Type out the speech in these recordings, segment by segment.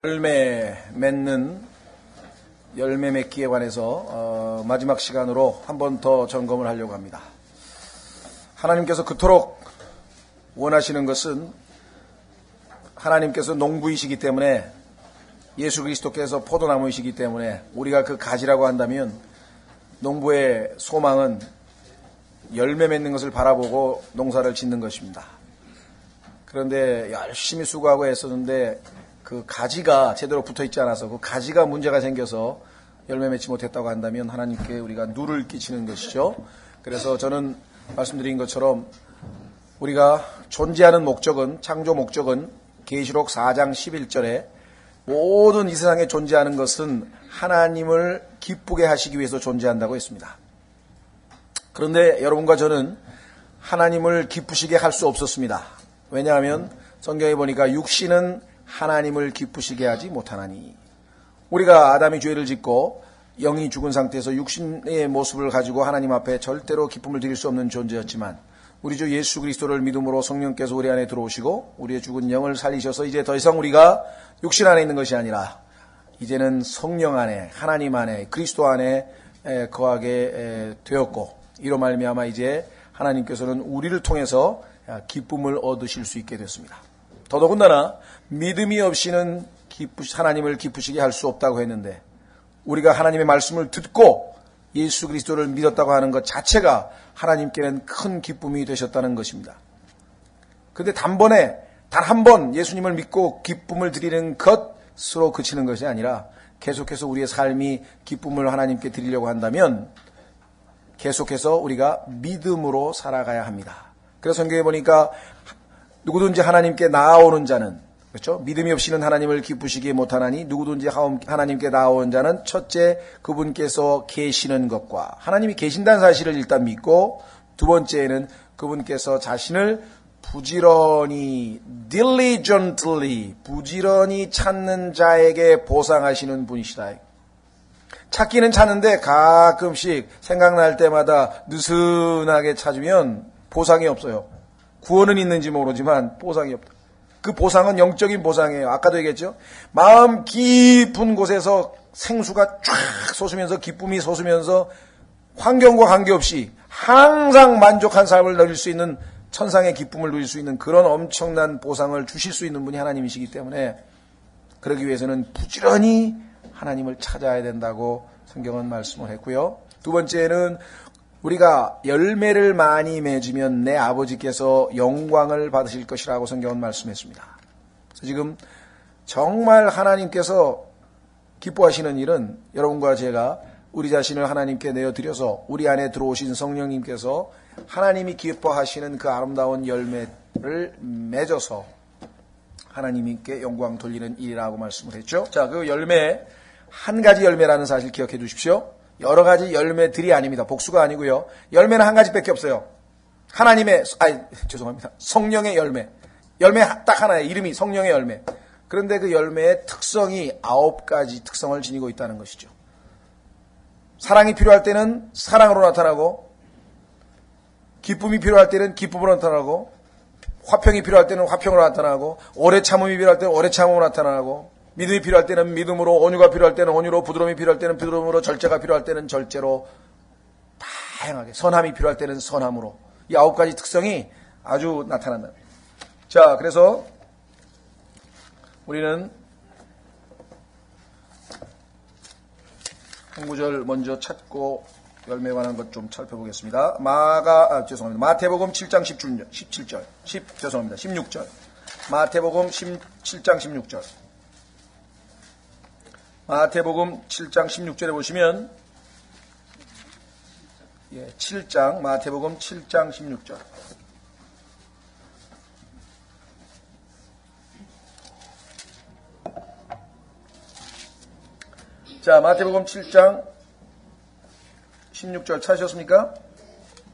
열매 맺기에 관해서 마지막 시간으로 한 번 더 점검을 하려고 합니다. 하나님께서 그토록 원하시는 것은 하나님께서 농부이시기 때문에 예수 그리스도께서 포도나무이시기 때문에 우리가 그 가지라고 한다면 농부의 소망은 열매 맺는 것을 바라보고 농사를 짓는 것입니다. 그런데 열심히 수고하고 애썼는데 그 가지가 제대로 붙어있지 않아서 그 가지가 문제가 생겨서 열매 맺지 못했다고 한다면 하나님께 우리가 누를 끼치는 것이죠. 그래서 저는 말씀드린 것처럼 우리가 존재하는 목적은, 창조 목적은 계시록 4장 11절에 모든 이 세상에 존재하는 것은 하나님을 기쁘게 하시기 위해서 존재한다고 했습니다. 그런데 여러분과 저는 하나님을 기쁘시게 할 수 없었습니다. 왜냐하면 성경에 보니까 육신은 하나님을 기쁘시게 하지 못하나니, 우리가 아담이 죄를 짓고 영이 죽은 상태에서 육신의 모습을 가지고 하나님 앞에 절대로 기쁨을 드릴 수 없는 존재였지만 우리 주 예수 그리스도를 믿음으로 성령께서 우리 안에 들어오시고 우리의 죽은 영을 살리셔서 이제 더 이상 우리가 육신 안에 있는 것이 아니라 이제는 성령 안에, 하나님 안에, 그리스도 안에 거하게 되었고, 이로 말미암아 이제 하나님께서는 우리를 통해서 기쁨을 얻으실 수 있게 됐습니다. 더더군다나 믿음이 없이는 하나님을 기쁘시게 할 수 없다고 했는데, 우리가 하나님의 말씀을 듣고 예수 그리스도를 믿었다고 하는 것 자체가 하나님께는 큰 기쁨이 되셨다는 것입니다. 그런데 단번에 단 한 번 예수님을 믿고 기쁨을 드리는 것으로 그치는 것이 아니라 계속해서 우리의 삶이 기쁨을 하나님께 드리려고 한다면 계속해서 우리가 믿음으로 살아가야 합니다. 그래서 성경에 보니까 누구든지 하나님께 나아오는 자는, 그렇죠? 믿음이 없이는 하나님을 기쁘시게 못하나니 누구든지 하나님께 나아오는 자는 첫째 그분께서 계시는 것과, 하나님이 계신다는 사실을 일단 믿고, 두 번째는 그분께서 자신을 부지런히 diligently 부지런히 찾는 자에게 보상하시는 분이시다. 찾기는 찾는데 가끔씩 생각날 때마다 느슨하게 찾으면 보상이 없어요. 구원은 있는지 모르지만 보상이 없다. 그 보상은 영적인 보상이에요. 아까도 얘기했죠. 마음 깊은 곳에서 생수가 쫙 솟으면서, 기쁨이 솟으면서 환경과 관계없이 항상 만족한 삶을 누릴 수 있는, 천상의 기쁨을 누릴 수 있는 그런 엄청난 보상을 주실 수 있는 분이 하나님이시기 때문에 그러기 위해서는 부지런히 하나님을 찾아야 된다고 성경은 말씀을 했고요. 두 번째는 우리가 열매를 많이 맺으면 내 아버지께서 영광을 받으실 것이라고 성경은 말씀했습니다. 그래서 지금 정말 하나님께서 기뻐하시는 일은 여러분과 제가 우리 자신을 하나님께 내어드려서 우리 안에 들어오신 성령님께서 하나님이 기뻐하시는 그 아름다운 열매를 맺어서 하나님께 영광 돌리는 일이라고 말씀을 했죠. 자, 그 열매, 한 가지 열매라는 사실 기억해 두십시오. 여러 가지 열매들이 아닙니다. 복수가 아니고요. 열매는 한 가지밖에 없어요. 성령의 열매. 열매 딱 하나예요. 이름이 성령의 열매. 그런데 그 열매의 특성이 9가지 특성을 지니고 있다는 것이죠. 사랑이 필요할 때는 사랑으로 나타나고, 기쁨이 필요할 때는 기쁨으로 나타나고, 화평이 필요할 때는 화평으로 나타나고, 오래 참음이 필요할 때는 오래 참음으로 나타나고, 믿음이 필요할 때는 믿음으로, 온유가 필요할 때는 온유로, 부드러움이 필요할 때는 부드러움으로, 절제가 필요할 때는 절제로, 다양하게, 선함이 필요할 때는 선함으로, 이 9가지 특성이 아주 나타난다. 자, 그래서 우리는 한 구절 먼저 찾고 열매에 관한 것 좀 살펴보겠습니다. 마태복음 7장 16절. 마태복음 7장 16절. 마태복음 7장 16절에 보시면, 마태복음 7장 16절. 자, 마태복음 7장 16절 찾으셨습니까?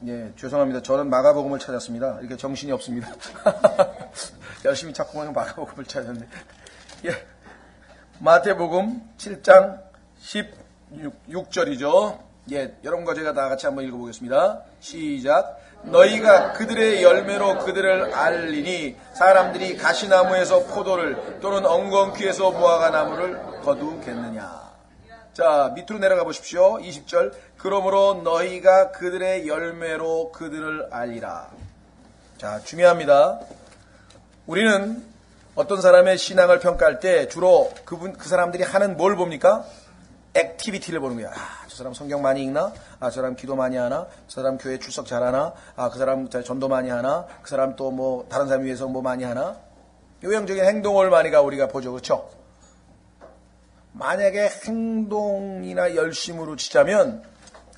예, 죄송합니다. 저는 마가복음을 찾았습니다. 이렇게 정신이 없습니다. 열심히 찾고 보면 마가복음을 찾았는데. 마태복음 7장 16절이죠. 여러분과 제가 다 같이 한번 읽어보겠습니다. 시작. 너희가 그들의 열매로 그들을 알리니 사람들이 가시나무에서 포도를 또는 엉겅퀴에서 무화과나무를 거두겠느냐. 자, 밑으로 내려가 보십시오. 20절. 그러므로 너희가 그들의 열매로 그들을 알리라. 자, 중요합니다. 우리는 어떤 사람의 신앙을 평가할 때 주로 그 사람들이 하는 뭘 봅니까? 액티비티를 보는 거야. 저 사람 성경 많이 읽나? 저 사람 기도 많이 하나? 저 사람 교회 출석 잘하나? 그 사람 전도 많이 하나? 그 사람 또 뭐 다른 사람 위해서 뭐 많이 하나? 요형적인 행동을 많이가 우리가 보죠. 그렇죠? 만약에 행동이나 열심으로 치자면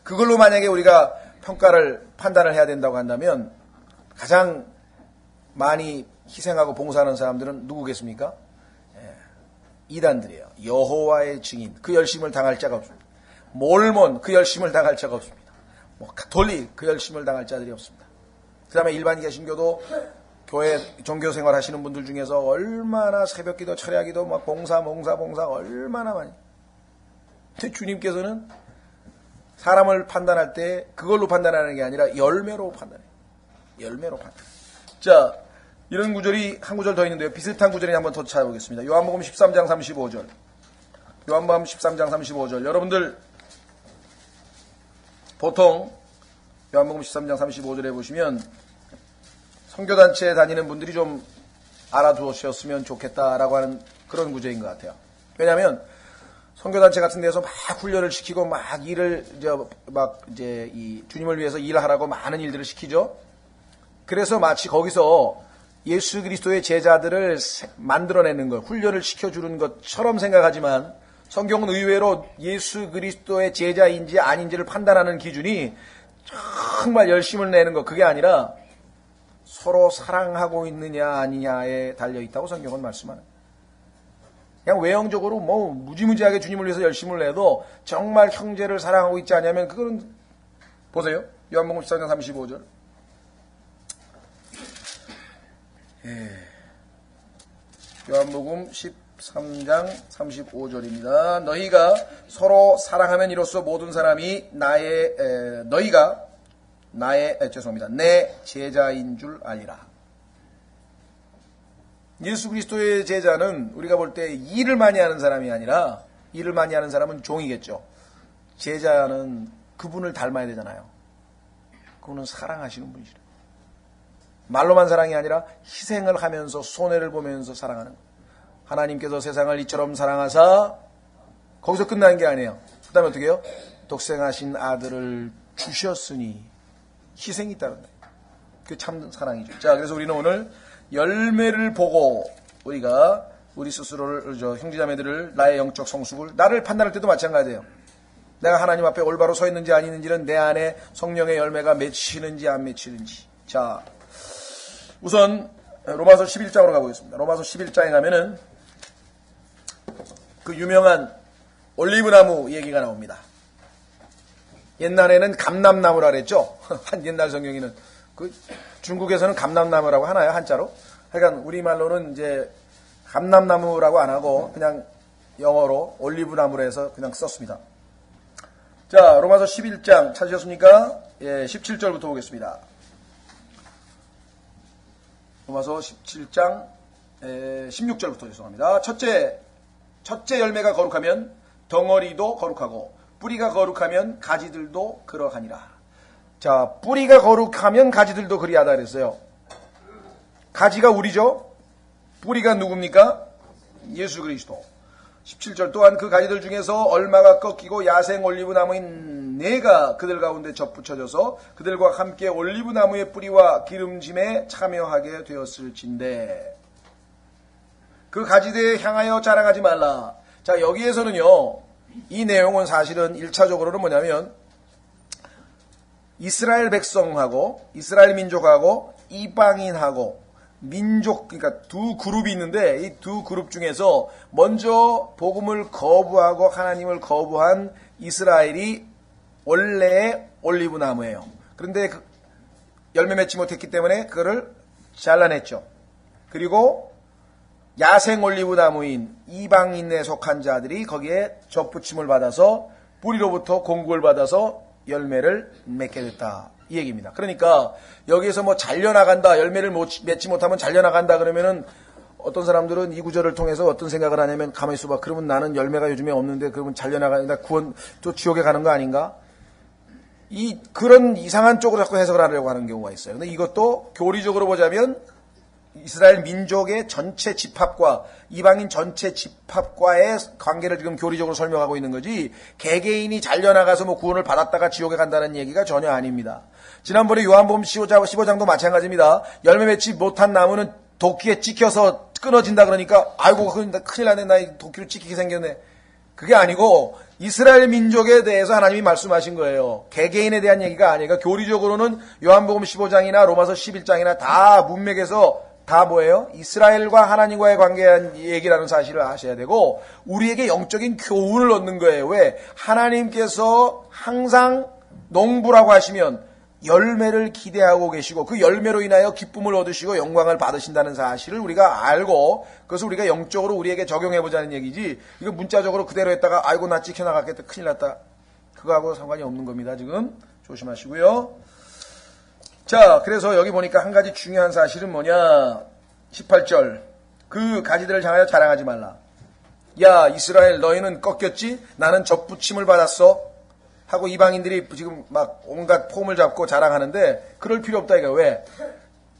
그걸로 만약에 우리가 판단을 해야 된다고 한다면 가장 많이 희생하고 봉사하는 사람들은 누구겠습니까? 이단들이에요. 여호와의 증인. 그 열심을 당할 자가 없습니다. 몰몬 그 열심을 당할 자가 없습니다. 가톨릭 그 열심을 당할 자들이 없습니다. 그 다음에 일반 개신교도 교회 종교생활 하시는 분들 중에서 얼마나 새벽기도 철야기도 막 봉사 얼마나 많이. 근데 주님께서는 사람을 판단할 때 그걸로 판단하는 게 아니라 열매로 판단해요. 열매로 판단. 자, 이런 구절이 한 구절 더 있는데요. 비슷한 구절이 한번 더 찾아보겠습니다. 요한복음 13장 35절. 요한복음 13장 35절. 여러분들 보통 요한복음 13장 35절에 보시면 선교단체에 다니는 분들이 좀 알아두셨으면 좋겠다라고 하는 그런 구절인 것 같아요. 왜냐하면 선교단체 같은 데서 막 훈련을 시키고 막 일을 이 주님을 위해서 일하라고 많은 일들을 시키죠. 그래서 마치 거기서 예수 그리스도의 제자들을 만들어내는 것, 훈련을 시켜주는 것처럼 생각하지만 성경은 의외로 예수 그리스도의 제자인지 아닌지를 판단하는 기준이 정말 열심을 내는 것, 그게 아니라 서로 사랑하고 있느냐 아니냐에 달려있다고 성경은 말씀하는 거예요. 그냥 외형적으로 무지무지하게 주님을 위해서 열심을 내도 정말 형제를 사랑하고 있지 않냐면 그거는 보세요. 요한복음 14장 35절. 요한복음 13장 35절입니다. 너희가 서로 사랑하면 이로써 모든 사람이 내 제자인 줄 알리라. 예수 그리스도의 제자는 우리가 볼 때 일을 많이 하는 사람이 아니라 일을 많이 하는 사람은 종이겠죠. 제자는 그분을 닮아야 되잖아요. 그분은 사랑하시는 분이시죠. 말로만 사랑이 아니라 희생을 하면서 손해를 보면서 사랑하는 거예요. 하나님께서 세상을 이처럼 사랑하사 거기서 끝나는 게 아니에요. 그 다음에 어떻게 해요? 독생하신 아들을 주셨으니 희생이 있다는 거예요. 그게 참 사랑이죠. 자, 그래서 우리는 오늘 열매를 보고 우리가 우리 스스로를 형제자매들을 나의 영적 성숙을 나를 판단할 때도 마찬가지예요. 내가 하나님 앞에 올바로 서 있는지 아니는지는 내 안에 성령의 열매가 맺히는지 안 맺히는지. 자, 우선 로마서 11장으로 가보겠습니다. 로마서 11장에 가면은 그 유명한 올리브나무 얘기가 나옵니다. 옛날에는 감람나무라 그랬죠. 한 옛날 성경에는 그 중국에서는 감람나무라고 하나요, 한자로? 하여간 우리말로는 이제 감람나무라고 안 하고 그냥 영어로 올리브나무로 해서 그냥 썼습니다. 자, 로마서 11장 찾으셨습니까? 17절부터 보겠습니다. 로마서 17장 16절부터 죄송합니다. 첫째 열매가 거룩하면 덩어리도 거룩하고 뿌리가 거룩하면 가지들도 그러하니라. 자, 뿌리가 거룩하면 가지들도 그리하다 그랬어요. 가지가 우리죠. 뿌리가 누굽니까? 예수 그리스도. 17절 또한 그 가지들 중에서 얼마가 꺾이고 야생 올리브나무인 내가 그들 가운데 접붙여져서 그들과 함께 올리브나무의 뿌리와 기름짐에 참여하게 되었을진데 그 가지대에 향하여 자랑하지 말라. 자, 여기에서는요, 이 내용은 사실은 1차적으로는 뭐냐면 이스라엘 백성하고 이스라엘 민족하고 이방인하고 민족, 그러니까 두 그룹이 있는데 이 두 그룹 중에서 먼저 복음을 거부하고 하나님을 거부한 이스라엘이 원래의 올리브나무예요. 그런데 열매 맺지 못했기 때문에 그거를 잘라냈죠. 그리고 야생 올리브나무인 이방인에 속한 자들이 거기에 접붙임을 받아서 뿌리로부터 공급을 받아서 열매를 맺게 됐다. 이 얘기입니다. 그러니까 여기에서 뭐 잘려나간다, 열매를 맺지 못하면 잘려나간다 그러면은 어떤 사람들은 이 구절을 통해서 어떤 생각을 하냐면 가만히 있어봐. 그러면 나는 열매가 요즘에 없는데 그러면 잘려나가니까 구원 또 지옥에 가는 거 아닌가? 그런 이상한 쪽으로 자꾸 해석을 하려고 하는 경우가 있어요. 근데 이것도 교리적으로 보자면 이스라엘 민족의 전체 집합과 이방인 전체 집합과의 관계를 지금 교리적으로 설명하고 있는 거지, 개개인이 잘려나가서 뭐 구원을 받았다가 지옥에 간다는 얘기가 전혀 아닙니다. 지난번에 요한복음 15장도 마찬가지입니다. 열매 맺지 못한 나무는 도끼에 찍혀서 끊어진다 그러니까 아이고 큰일 나네, 나 도끼로 찍히게 생겼네. 그게 아니고 이스라엘 민족에 대해서 하나님이 말씀하신 거예요. 개개인에 대한 얘기가 아니니까 교리적으로는 요한복음 15장이나 로마서 11장이나 다 문맥에서 다 뭐예요? 이스라엘과 하나님과의 관계한 얘기라는 사실을 아셔야 되고, 우리에게 영적인 교훈을 얻는 거예요. 왜? 하나님께서 항상 농부라고 하시면 열매를 기대하고 계시고 그 열매로 인하여 기쁨을 얻으시고 영광을 받으신다는 사실을 우리가 알고, 그것을 우리가 영적으로 우리에게 적용해보자는 얘기지, 이거 문자적으로 그대로 했다가 아이고 나 찍혀나갔겠다, 큰일 났다, 그거하고 상관이 없는 겁니다. 지금 조심하시고요. 자, 그래서 여기 보니까 한 가지 중요한 사실은 뭐냐, 18절, 그 가지들을 향하여 자랑하지 말라. 야 이스라엘, 너희는 꺾였지? 나는 접붙임을 받았어 하고 이방인들이 지금 막 온갖 폼을 잡고 자랑하는데 그럴 필요 없다 이거. 왜?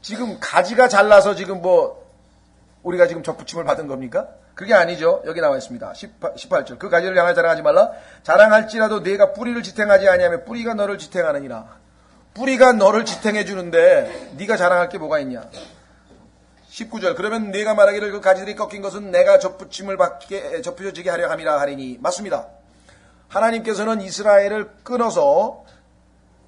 지금 가지가 잘나서 지금 뭐 우리가 지금 접붙임을 받은 겁니까? 그게 아니죠. 여기 나와 있습니다. 18절, 그 가지를 향하여 자랑하지 말라. 자랑할지라도 네가 뿌리를 지탱하지 아니하면 뿌리가 너를 지탱하느니라. 뿌리가 너를 지탱해 주는데 네가 자랑할 게 뭐가 있냐. 19절, 그러면 네가 말하기를 그 가지들이 꺾인 것은 내가 접붙임을 받게 접혀지게 하려 함이라 하리니. 맞습니다. 하나님께서는 이스라엘을 끊어서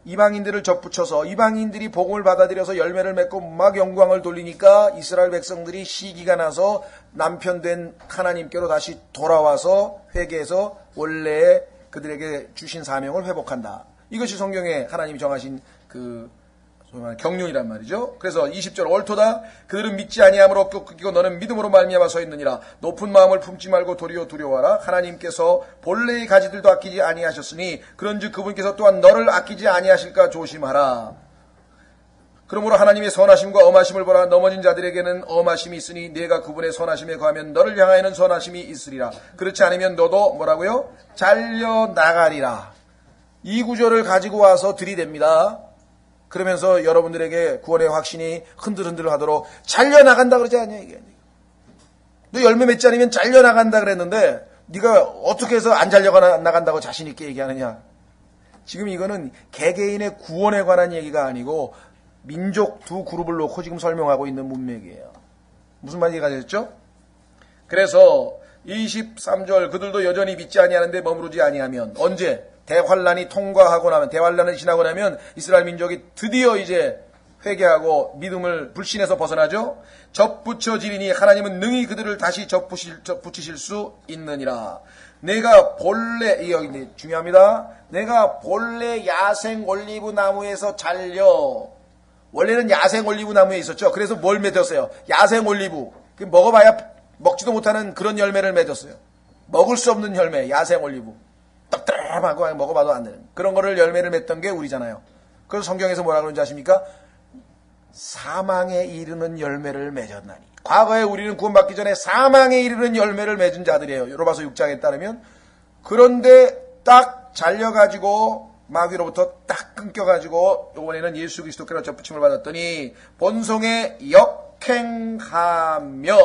이방인들을 접붙여서 이방인들이 복음을 받아들여서 열매를 맺고 막 영광을 돌리니까 이스라엘 백성들이 시기가 나서 남편된 하나님께로 다시 돌아와서 회개해서 원래 그들에게 주신 사명을 회복한다. 이것이 성경에 하나님이 정하신 그 경륜이란 말이죠. 그래서 20절, 옳도다. 그들은 믿지 아니함으로 꺾이고 너는 믿음으로 말미암아 서 있느니라. 높은 마음을 품지 말고 도리어 두려워하라. 하나님께서 본래의 가지들도 아끼지 아니하셨으니 그런즉 그분께서 또한 너를 아끼지 아니하실까 조심하라. 그러므로 하나님의 선하심과 엄하심을 보라. 넘어진 자들에게는 엄하심이 있으니 네가 그분의 선하심에 거하면 너를 향하여는 선하심이 있으리라. 그렇지 않으면 너도 뭐라고요? 잘려나가리라. 이 구절을 가지고 와서 들이댑니다. 그러면서 여러분들에게 구원의 확신이 흔들흔들 하도록 잘려나간다 그러지 않냐 이게. 너 열매 맺지 않으면 잘려나간다 그랬는데 네가 어떻게 해서 안 잘려나간다고 자신 있게 얘기하느냐. 지금 이거는 개개인의 구원에 관한 얘기가 아니고 민족 두 그룹을 놓고 지금 설명하고 있는 문맥이에요. 무슨 말인지 가졌죠? 그래서 23절, 그들도 여전히 믿지 아니하는데 머무르지 아니하면. 언제? 대환란이 통과하고 나면, 대환란을 지나고 나면 이스라엘 민족이 드디어 이제 회개하고 믿음을 불신에서 벗어나죠. 접붙여지리니 하나님은 능히 그들을 다시 접붙이실 수 있느니라. 내가 본래, 여기 중요합니다. 내가 본래 야생 올리브 나무에서 잘려. 원래는 야생 올리브 나무에 있었죠. 그래서 뭘 맺었어요? 야생 올리브. 먹어봐야 먹지도 못하는 그런 열매를 맺었어요. 먹을 수 없는 열매, 야생 올리브. 떡들하고 먹어봐도 안 되는 그런 거를 열매를 맺던 게 우리잖아요. 그래서 성경에서 뭐라 그러는지 아십니까? 사망에 이르는 열매를 맺었나니. 과거에 우리는 구원받기 전에 사망에 이르는 열매를 맺은 자들이에요. 로마서 6장에 따르면. 그런데 딱 잘려가지고 마귀로부터 딱 끊겨가지고 이번에는 예수 그리스도께로 접붙임을 받았더니 본성에 역행하며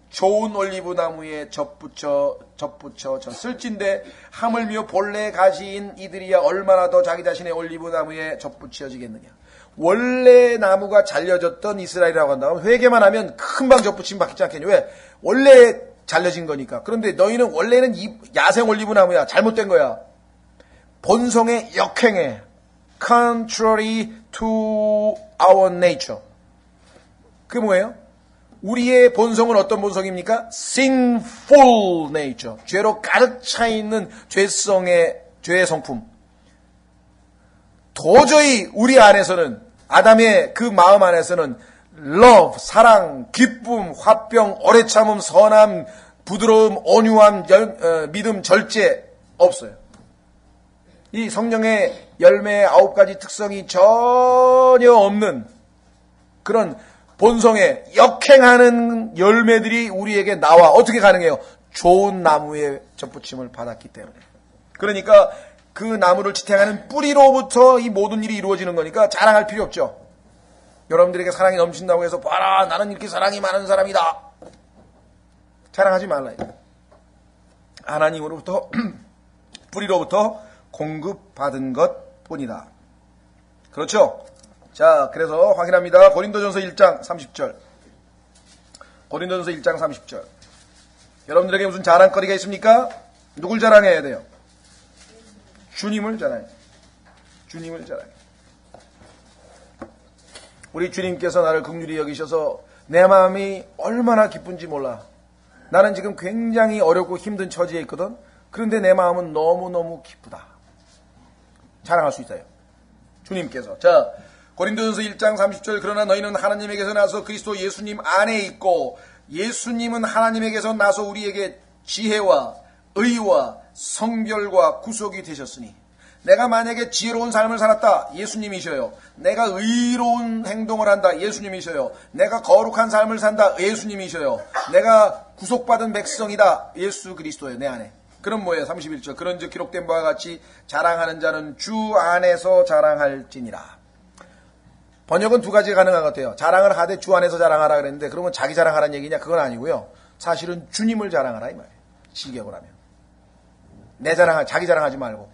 좋은 올리브 나무에 접붙여졌을진데 하물며 본래 가지인 이들이야 얼마나 더 자기 자신의 올리브 나무에 접붙여지겠느냐. 원래 나무가 잘려졌던 이스라엘이라고 한다면 회개만 하면 금방 접붙임 받지 않겠냐. 왜? 원래 잘려진 거니까. 그런데 너희는 원래는 야생 올리브 나무야. 잘못된 거야. 본성에 역행해. Contrary to our nature. 그게 뭐예요? 우리의 본성은 어떤 본성입니까? Sinful nature. 죄로 가득 차 있는 죄의 성품. 도저히 우리 안에서는, 아담의 그 마음 안에서는 love, 사랑, 기쁨, 화평, 오래 참음, 선함, 부드러움, 온유함, 믿음, 절제 없어요. 이 성령의 열매의 9가지 특성이 전혀 없는 그런 본성에 역행하는 열매들이 우리에게 나와. 어떻게 가능해요? 좋은 나무의 접붙임을 받았기 때문에. 그러니까 그 나무를 지탱하는 뿌리로부터 이 모든 일이 이루어지는 거니까 자랑할 필요 없죠. 여러분들에게 사랑이 넘친다고 해서 봐라, 나는 이렇게 사랑이 많은 사람이다, 자랑하지 말라요. 하나님으로부터 뿌리로부터 공급받은 것 뿐이다. 그렇죠? 자, 그래서 확인합니다. 고린도전서 1장 30절. 고린도전서 1장 30절. 여러분들에게 무슨 자랑거리가 있습니까? 누굴 자랑해야 돼요? 주님을 자랑해요. 주님을 자랑해요. 우리 주님께서 나를 긍휼히 여기셔서 내 마음이 얼마나 기쁜지 몰라. 나는 지금 굉장히 어렵고 힘든 처지에 있거든. 그런데 내 마음은 너무너무 기쁘다. 자랑할 수 있어요. 주님께서. 자, 고린도전서 1장 30절. 그러나 너희는 하나님에게서 나서 그리스도 예수님 안에 있고 예수님은 하나님에게서 나서 우리에게 지혜와 의와 성결과 구속이 되셨으니, 내가 만약에 지혜로운 삶을 살았다, 예수님이셔요. 내가 의로운 행동을 한다, 예수님이셔요. 내가 거룩한 삶을 산다, 예수님이셔요. 내가 구속받은 백성이다, 예수 그리스도예요, 내 안에. 그럼 뭐예요? 31절. 그런즉 기록된 바와 같이 자랑하는 자는 주 안에서 자랑할지니라. 번역은 두 가지가 가능한 것 같아요. 자랑을 하되 주 안에서 자랑하라 그랬는데, 그러면 자기 자랑하라는 얘기냐? 그건 아니고요. 사실은 주님을 자랑하라 이 말이에요. 시격을 하면. 자기 자랑하지 말고.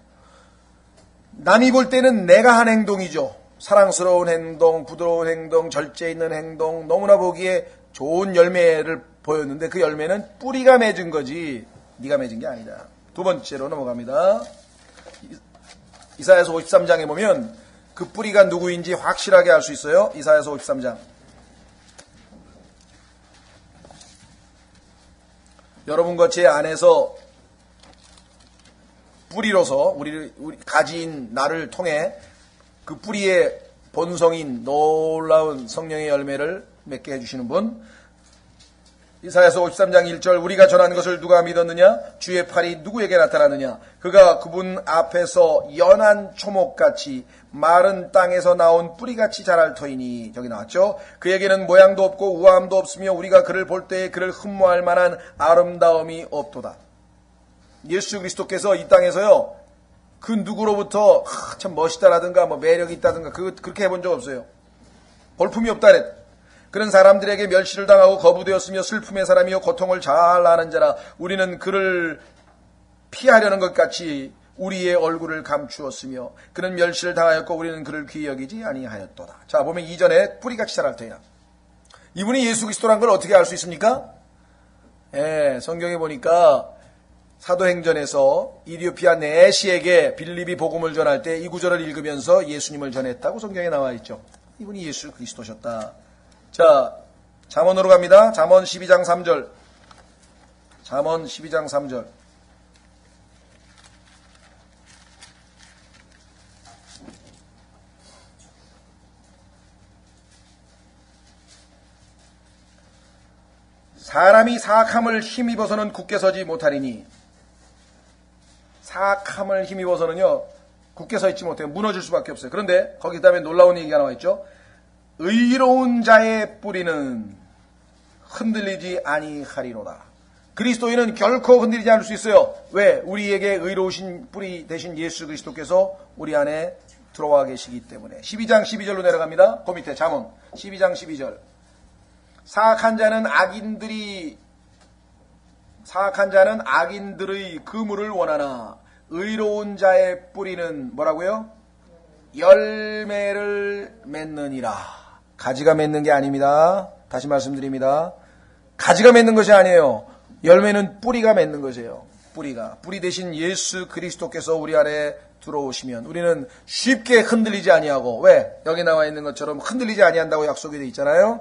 남이 볼 때는 내가 한 행동이죠. 사랑스러운 행동, 부드러운 행동, 절제 있는 행동, 너무나 보기에 좋은 열매를 보였는데 그 열매는 뿌리가 맺은 거지 네가 맺은 게 아니다. 두 번째로 넘어갑니다. 이사야서 53장에 보면 그 뿌리가 누구인지 확실하게 알 수 있어요. 이사야서 53장. 여러분과 제 안에서 뿌리로서 우리 가지인 나를 통해 그 뿌리의 본성인 놀라운 성령의 열매를 맺게 해주시는 분. 이사야서 53장 1절. 우리가 전하는 것을 누가 믿었느냐? 주의 팔이 누구에게 나타나느냐? 그가 그분 앞에서 연한 초목같이 마른 땅에서 나온 뿌리같이 자랄 터이니. 저기 나왔죠? 그에게는 모양도 없고 우아함도 없으며 우리가 그를 볼 때에 그를 흠모할 만한 아름다움이 없도다. 예수 그리스도께서 이 땅에서요, 그 누구로부터 참 멋있다라든가 뭐 매력이 있다든가 그렇게 해본 적 없어요. 볼품이 없다 그랬. 그런 사람들에게 멸시를 당하고 거부되었으며 슬픔의 사람이요 고통을 잘 아는 자라. 우리는 그를 피하려는 것 같이 우리의 얼굴을 감추었으며 그는 멸시를 당하였고 우리는 그를 귀히 여기지 아니하였도다. 자, 보면 이전에 뿌리같이 자랄 터이라. 이분이 예수 그리스도란 걸 어떻게 알 수 있습니까? 성경에 보니까 사도행전에서 이디오피아 네시에게 빌립이 복음을 전할 때 이 구절을 읽으면서 예수님을 전했다고 성경에 나와 있죠. 이분이 예수 그리스도셨다. 자, 잠언으로 갑니다. 잠언 12장 3절. 잠언 12장 3절. 사람이 사악함을 힘입어서는 굳게 서지 못하리니. 사악함을 힘입어서는요, 굳게 서 있지 못해요. 무너질 수밖에 없어요. 그런데 거기 그다음에 놀라운 얘기가 나와 있죠. 의로운 자의 뿌리는 흔들리지 아니하리로다. 그리스도인은 결코 흔들리지 않을 수 있어요. 왜? 우리에게 의로우신 뿌리 대신 예수 그리스도께서 우리 안에 들어와 계시기 때문에. 12장 12절로 내려갑니다. 그 밑에 잠언 12장 12절. 사악한 자는 악인들의 그물을 원하나 의로운 자의 뿌리는 뭐라고요? 열매를 맺느니라. 가지가 맺는 게 아닙니다. 다시 말씀드립니다. 가지가 맺는 것이 아니에요. 열매는 뿌리가 맺는 것이에요. 뿌리 대신 예수 그리스도께서 우리 안에 들어오시면 우리는 쉽게 흔들리지 아니하고, 왜? 여기 나와 있는 것처럼 흔들리지 아니한다고 약속이 되어 있잖아요.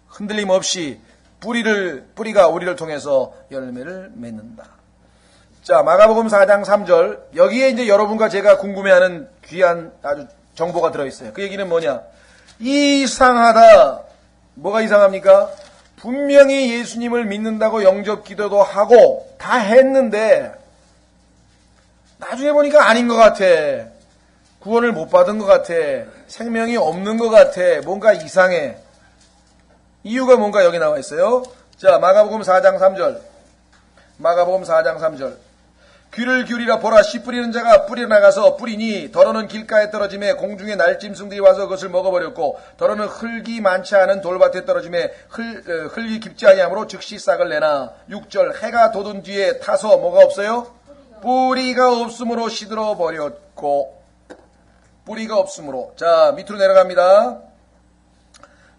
흔들림 없이 뿌리가 우리를 통해서 열매를 맺는다. 자, 마가복음 4장 3절. 여기에 이제 여러분과 제가 궁금해하는 귀한 아주 정보가 들어있어요. 그 얘기는 뭐냐? 이상하다. 뭐가 이상합니까? 분명히 예수님을 믿는다고 영접 기도도 하고 다 했는데 나중에 보니까 아닌 것 같아. 구원을 못 받은 것 같아. 생명이 없는 것 같아. 뭔가 이상해. 이유가 뭔가 여기 나와 있어요. 자, 마가복음 4장 3절. 마가복음 4장 3절. 귀를 기울이라 보라. 씨 뿌리는 자가 뿌리러 나가서 뿌리니 더러는 길가에 떨어짐에 공중에 날짐승들이 와서 그것을 먹어버렸고 더러는 흙이 많지 않은 돌밭에 떨어짐에 흙이 깊지 아니하므로 즉시 싹을 내나. 6절. 해가 돋은 뒤에 타서 뭐가 없어요? 뿌리가 없으므로 시들어 버렸고. 뿌리가 없으므로. 자, 밑으로 내려갑니다.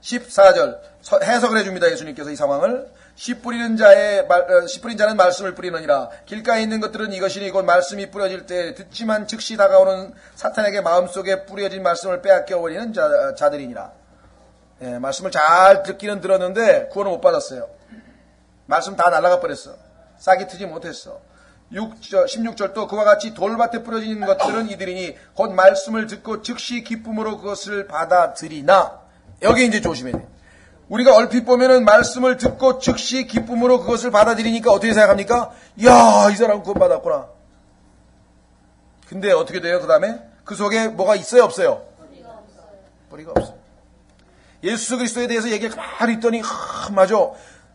14절. 해석을 해줍니다. 예수님께서 이 상황을. 씨 뿌리는 자는 말씀을 뿌리느니라. 길가에 있는 것들은 이것이니 곧 말씀이 뿌려질 때 듣지만 즉시 다가오는 사탄에게 마음속에 뿌려진 말씀을 빼앗겨버리는 자들이니라. 예, 말씀을 잘 듣기는 들었는데 구원을 못 받았어요. 말씀 다 날아가 버렸어. 싹이 트지 못했어. 16절도 그와 같이 돌밭에 뿌려진 것들은 이들이니 곧 말씀을 듣고 즉시 기쁨으로 그것을 받아들이나. 여기 이제 조심해야 돼. 우리가 얼핏 보면은 말씀을 듣고 즉시 기쁨으로 그것을 받아들이니까 어떻게 생각합니까? 이야, 이 사람 구원 받았구나. 근데 어떻게 돼요? 그 다음에 그 속에 뭐가 있어요? 없어요? 뿌리가 없어요. 예수 그리스도에 대해서 얘기를 가만히 있더니 맞아.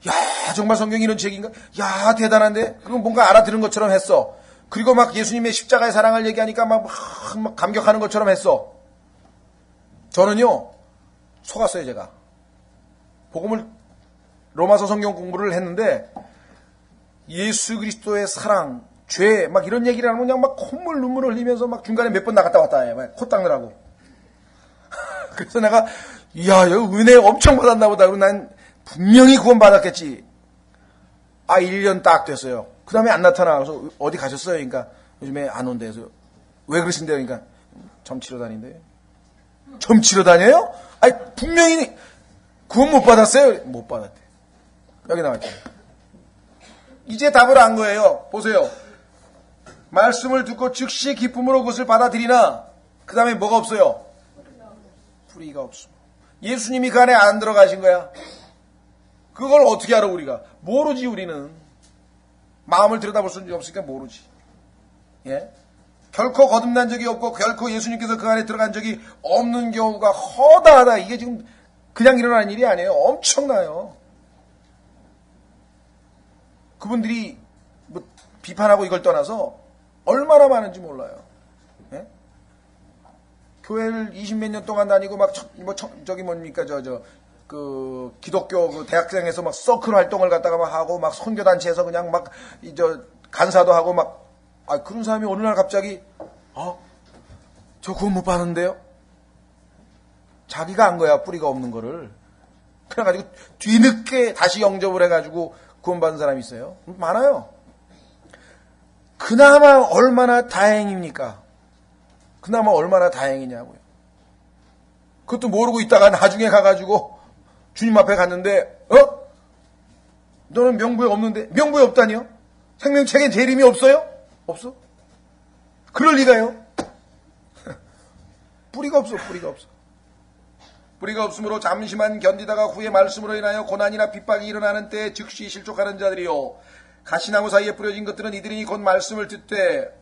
야, 정말 성경이 이런 책인가? 야, 대단한데? 그럼 뭔가 알아들은 것처럼 했어. 그리고 막 예수님의 십자가의 사랑을 얘기하니까 막 감격하는 것처럼 했어. 저는요, 속았어요, 제가. 복음을, 로마서 성경 공부를 했는데, 예수 그리스도의 사랑, 죄, 막 이런 얘기를 하면 그냥 막 콧물, 눈물 흘리면서 막 중간에 몇 번 나갔다 왔다 해. 코 닦느라고. 그래서 내가, 이야, 여기 은혜 엄청 받았나 보다. 그리고 난 분명히 구원 받았겠지. 1년 딱 됐어요. 그 다음에 안 나타나. 그래서 어디 가셨어요? 그러니까 요즘에 안 온대. 그래서 왜 그러신대요? 그러니까 점 치러 다닌대. 점 치러 다녀요? 분명히 구원 못 받았어요? 못 받았대. 여기 나왔죠. 이제 답을 안 거예요. 보세요. 말씀을 듣고 즉시 기쁨으로 그것을 받아들이나. 그 다음에 뭐가 없어요? 뿌리가 없어. 예수님이 그 안에 안 들어가신 거야. 그걸 어떻게 알아 우리가? 모르지 우리는. 마음을 들여다볼 수는 없으니까 모르지. 예? 결코 거듭난 적이 없고 결코 예수님께서 그 안에 들어간 적이 없는 경우가 허다하다. 이게 지금 그냥 일어나는 일이 아니에요. 엄청나요. 그분들이 뭐 비판하고 이걸 떠나서 얼마나 많은지 몰라요. 예? 교회를 20몇 년 동안 다니고 막 저기 뭡니까 그 기독교 그 대학생에서 막 서클 활동을 갖다가 막 하고 막 선교단체에서 그냥 막 간사도 하고 막 그런 사람이 어느 날 갑자기 저 구원 못 받는데요? 자기가 안 거야. 뿌리가 없는 거를. 그래가지고 뒤늦게 다시 영접을 해가지고 구원 받은 사람이 있어요. 많아요. 그나마 얼마나 다행입니까? 그나마 얼마나 다행이냐고요. 그것도 모르고 있다가 나중에 가가지고 주님 앞에 갔는데 너는 명부에 없는데. 명부에 없다니요? 생명책에 재림이 없어요? 없어? 그럴 리가요? 뿌리가 없어. 뿌리가 없어. 뿌리가 없으므로 잠시만 견디다가 후에 말씀으로 인하여 고난이나 핍박이 일어나는 때에 즉시 실족하는 자들이요. 가시나무 사이에 뿌려진 것들은 이들이 곧 말씀을 듣되.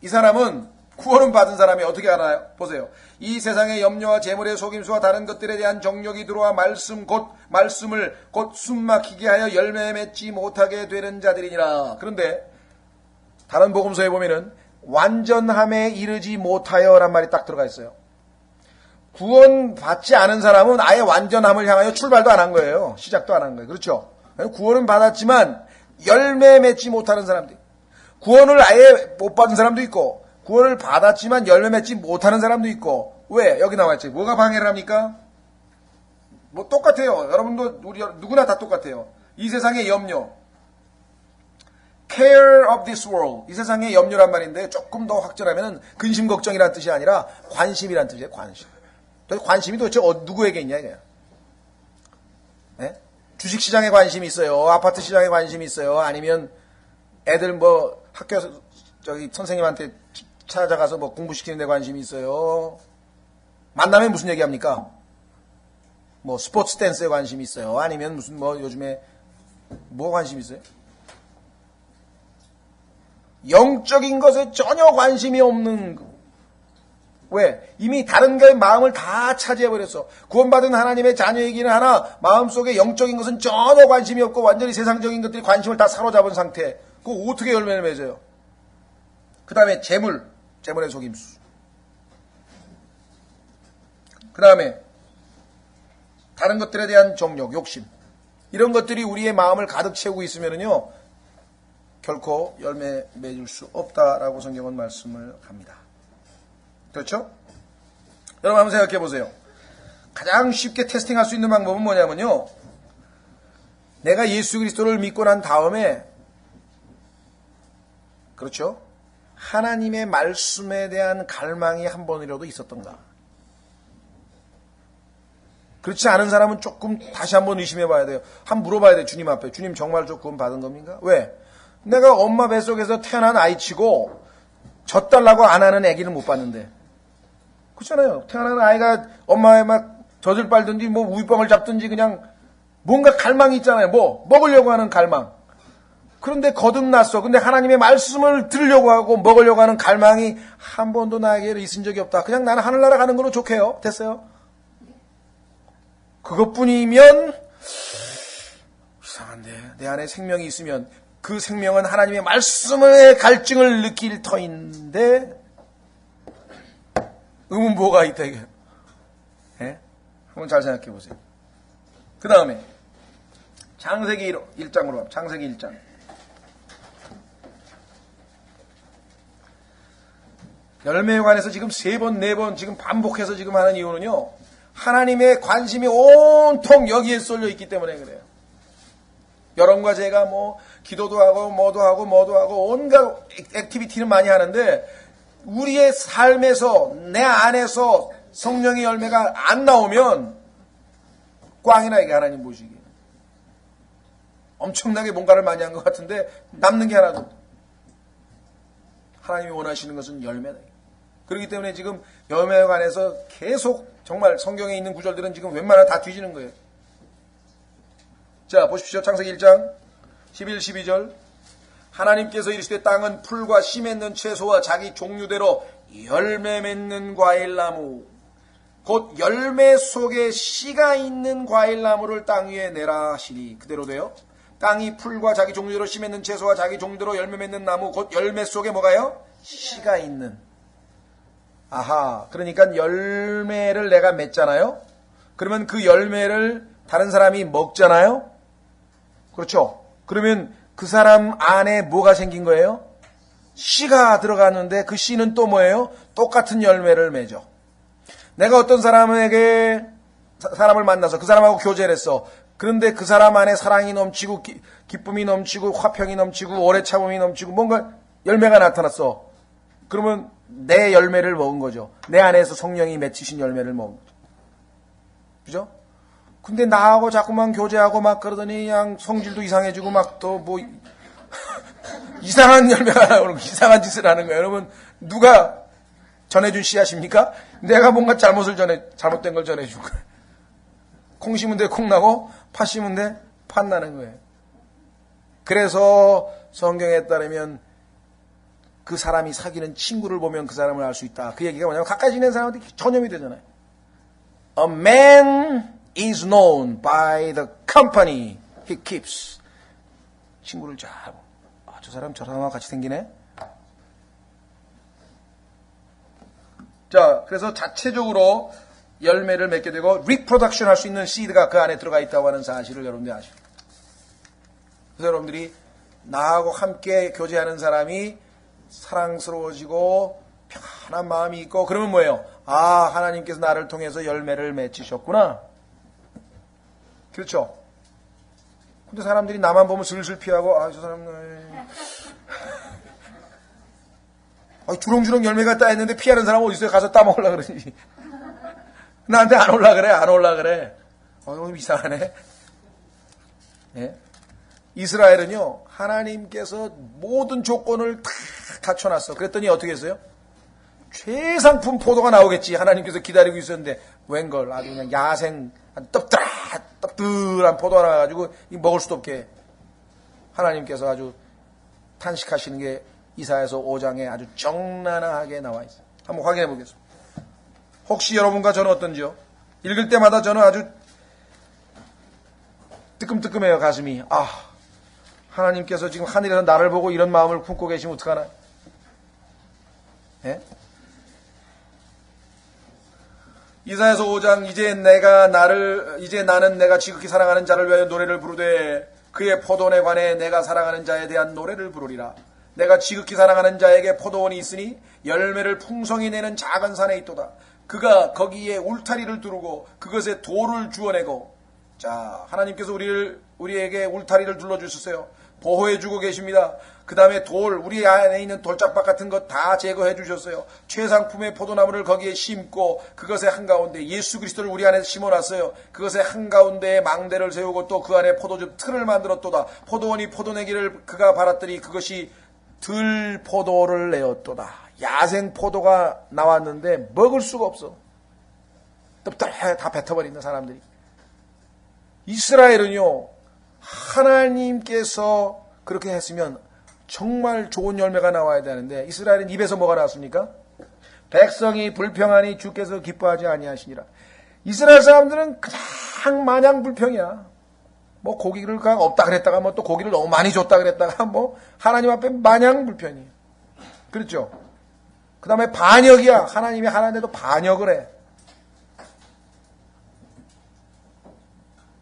이 사람은 구원은 받은 사람이 어떻게 알아요? 보세요. 이 세상의 염려와 재물의 속임수와 다른 것들에 대한 정욕이 들어와 말씀을 곧 숨막히게 하여 열매 맺지 못하게 되는 자들이니라. 그런데 다른 복음서에 보면은 완전함에 이르지 못하여란 말이 딱 들어가 있어요. 구원 받지 않은 사람은 아예 완전함을 향하여 출발도 안 한 거예요. 시작도 안 한 거예요. 그렇죠? 구원은 받았지만 열매 맺지 못하는 사람들. 구원을 아예 못 받은 사람도 있고 구원을 받았지만 열매 맺지 못하는 사람도 있고. 왜? 여기 나와있지. 뭐가 방해를 합니까? 뭐 똑같아요. 여러분도 우리 누구나 다 똑같아요. 이 세상의 염려. care of this world. 이 세상의 염려란 말인데 조금 더 확전하면 근심 걱정이란 뜻이 아니라 관심이란 뜻이에요. 관심. 관심이 도대체 누구에게 있냐 이거야. 네? 주식시장에 관심이 있어요. 아파트 시장에 관심이 있어요. 아니면 애들 뭐 학교에서 선생님한테 찾아가서 뭐 공부시키는 데 관심이 있어요. 만나면 무슨 얘기합니까? 뭐 스포츠 댄스에 관심이 있어요. 아니면 무슨 뭐 요즘에 뭐 관심이 있어요? 영적인 것에 전혀 관심이 없는, 왜? 이미 다른 거에 마음을 다 차지해버렸어. 구원받은 하나님의 자녀이기는 하나 마음속에 영적인 것은 전혀 관심이 없고 완전히 세상적인 것들이 관심을 다 사로잡은 상태. 그거 어떻게 열매를 맺어요? 그 다음에 재물의 속임수. 그 다음에 다른 것들에 대한 정욕, 욕심. 이런 것들이 우리의 마음을 가득 채우고 있으면요 결코 열매 맺을 수 없다라고 성경은 말씀을 합니다. 그렇죠? 여러분 한번 생각해 보세요. 가장 쉽게 테스팅할 수 있는 방법은 뭐냐면요. 내가 예수 그리스도를 믿고 난 다음에, 그렇죠? 하나님의 말씀에 대한 갈망이 한 번이라도 있었던가. 그렇지 않은 사람은 조금 다시 한번 의심해 봐야 돼요. 한번 물어봐야 돼요. 주님 앞에. 주님 정말 저 구원 받은 겁니까? 왜? 내가 엄마 뱃속에서 태어난 아이치고 젖달라고 안 하는 아기를 못 봤는데. 그렇잖아요. 태어난 아이가 엄마의 막 젖을 빨든지 뭐 우유병을 잡든지 그냥 뭔가 갈망이 있잖아요. 뭐 먹으려고 하는 갈망. 그런데 거듭났어. 근데 하나님의 말씀을 들으려고 하고 먹으려고 하는 갈망이 한 번도 나에게 있은 적이 없다. 그냥 나는 하늘나라 가는 걸로 좋게요. 됐어요. 그것뿐이면 이상한데 내 안에 생명이 있으면 그 생명은 하나님의 말씀의 갈증을 느낄 터인데 의문보가 있다 이게. 네? 한번 잘 생각해 보세요. 그 다음에 창세기 1장으로 창세기 1장. 열매에 관해서 지금 3번, 4번 지금 반복해서 지금 하는 이유는요. 하나님의 관심이 온통 여기에 쏠려 있기 때문에 그래요. 여러분과 제가 뭐 기도도 하고 뭐도 하고 온갖 액티비티는 많이 하는데 우리의 삶에서 내 안에서 성령의 열매가 안 나오면 꽝이나 이게 하나님 보시기에. 엄청나게 뭔가를 많이 한 것 같은데 남는 게 하나도 없다. 하나님이 원하시는 것은 열매다. 그렇기 때문에 지금 열매에 관해서 계속 정말 성경에 있는 구절들은 지금 웬만하면 다 뒤지는 거예요. 자, 보십시오. 창세기 1장 11, 12절. 하나님께서 이르시되 땅은 풀과 씨 맺는 채소와 자기 종류대로 열매 맺는 과일나무 곧 열매 속에 씨가 있는 과일나무를 땅 위에 내라 하시니 그대로 돼요. 땅이 풀과 자기 종류대로 씨 맺는 채소와 자기 종류대로 열매 맺는 나무 곧 열매 속에 뭐가요? 씨가 있는. 아하, 그러니까 열매를 내가 맺잖아요. 그러면 그 열매를 다른 사람이 먹잖아요. 그렇죠? 그러면 그 사람 안에 뭐가 생긴 거예요? 씨가 들어갔는데 그 씨는 또 뭐예요? 똑같은 열매를 맺어. 내가 어떤 사람을 만나서 그 사람하고 교제를 했어. 그런데 그 사람 안에 사랑이 넘치고 기쁨이 넘치고 화평이 넘치고 오래 참음이 넘치고 뭔가 열매가 나타났어. 그러면 내 열매를 먹은 거죠. 내 안에서 성령이 맺히신 열매를 먹은 거죠. 그죠? 근데 나하고 자꾸만 교제하고 막 그러더니 그냥 성질도 이상해지고 막 또 뭐 이상한 열매가 나오는 이상한 짓을 하는 거예요. 여러분 누가 전해준 씨앗입니까? 내가 뭔가 잘못된 걸 전해준 거예요. 콩 심은 데 콩 나고 팥 심은 데 팥 나는 거예요. 그래서 성경에 따르면 그 사람이 사귀는 친구를 보면 그 사람을 알 수 있다. 그 얘기가 뭐냐면 가까이 지낸 사람한테 전염이 되잖아요. A man is known by the company he keeps. 친구를 잘 봐. 아, 저 사람 저 사람하고 같이 생기네. 자, 그래서 자체적으로 열매를 맺게 되고 리프로덕션 할 수 있는 시드가 그 안에 들어가 있다고 하는 사실을 여러분들이 아시죠. 그래서 여러분들이 나하고 함께 교제하는 사람이 사랑스러워지고 편한 마음이 있고 그러면 뭐예요? 아, 하나님께서 나를 통해서 열매를 맺히셨구나. 그렇죠? 근데 사람들이 나만 보면 슬슬 피하고 아, 저 사람 주렁주렁 열매가 따있는데 피하는 사람 어디 있어요? 가서 따먹으려고 그러지. 나한테 안 올라 그래. 안 올라 그래. 너무 이상하네. 예? 이스라엘은요, 하나님께서 모든 조건을 다 갖춰놨어. 그랬더니 어떻게 했어요? 최상품 포도가 나오겠지. 하나님께서 기다리고 있었는데, 웬걸, 아주 그냥 야생, 떡들한 포도가 나와가지고, 먹을 수도 없게. 하나님께서 아주 탄식하시는 게 이사야서 5장에 아주 적나라하게 나와 있어요. 한번 확인해 보겠습니다. 혹시 여러분과 저는 어떤지요? 읽을 때마다 저는 아주 뜨끔뜨끔해요, 가슴이. 하나님께서 지금 하늘에서 나를 보고 이런 마음을 품고 계시면 어떡하나? 예? 이사야서 5장 이제 나는 내가 지극히 사랑하는 자를 위하여 노래를 부르되 그의 포도원에 관해 내가 사랑하는 자에 대한 노래를 부르리라. 내가 지극히 사랑하는 자에게 포도원이 있으니 열매를 풍성히 내는 작은 산에 있도다. 그가 거기에 울타리를 두르고 그것에 돌을 주워내고. 자, 하나님께서 우리에게 울타리를 둘러주셨어요. 보호해주고 계십니다. 그 다음에 우리 안에 있는 돌짝박 같은 것 다 제거해 주셨어요. 최상품의 포도나무를 거기에 심고 그것의 한가운데 예수 그리스도를 우리 안에 심어놨어요. 그것의 한가운데에 망대를 세우고 또 그 안에 포도즙 틀을 만들었도다. 포도원이 포도내기를 그가 바랐더니 그것이 들포도를 내었도다. 야생 포도가 나왔는데 먹을 수가 없어. 다 뱉어버리는 사람들이. 이스라엘은요, 하나님께서 그렇게 했으면 정말 좋은 열매가 나와야 되는데 이스라엘은 입에서 뭐가 나왔습니까? 백성이 불평하니 주께서 기뻐하지 아니하시니라. 이스라엘 사람들은 그냥 마냥 불평이야. 뭐 고기를 그냥 없다 그랬다가 뭐 또 고기를 너무 많이 줬다 그랬다가 뭐 하나님 앞에 마냥 불평이에요. 그렇죠? 그 다음에 반역이야. 하나님이 하나인데도 반역을 해.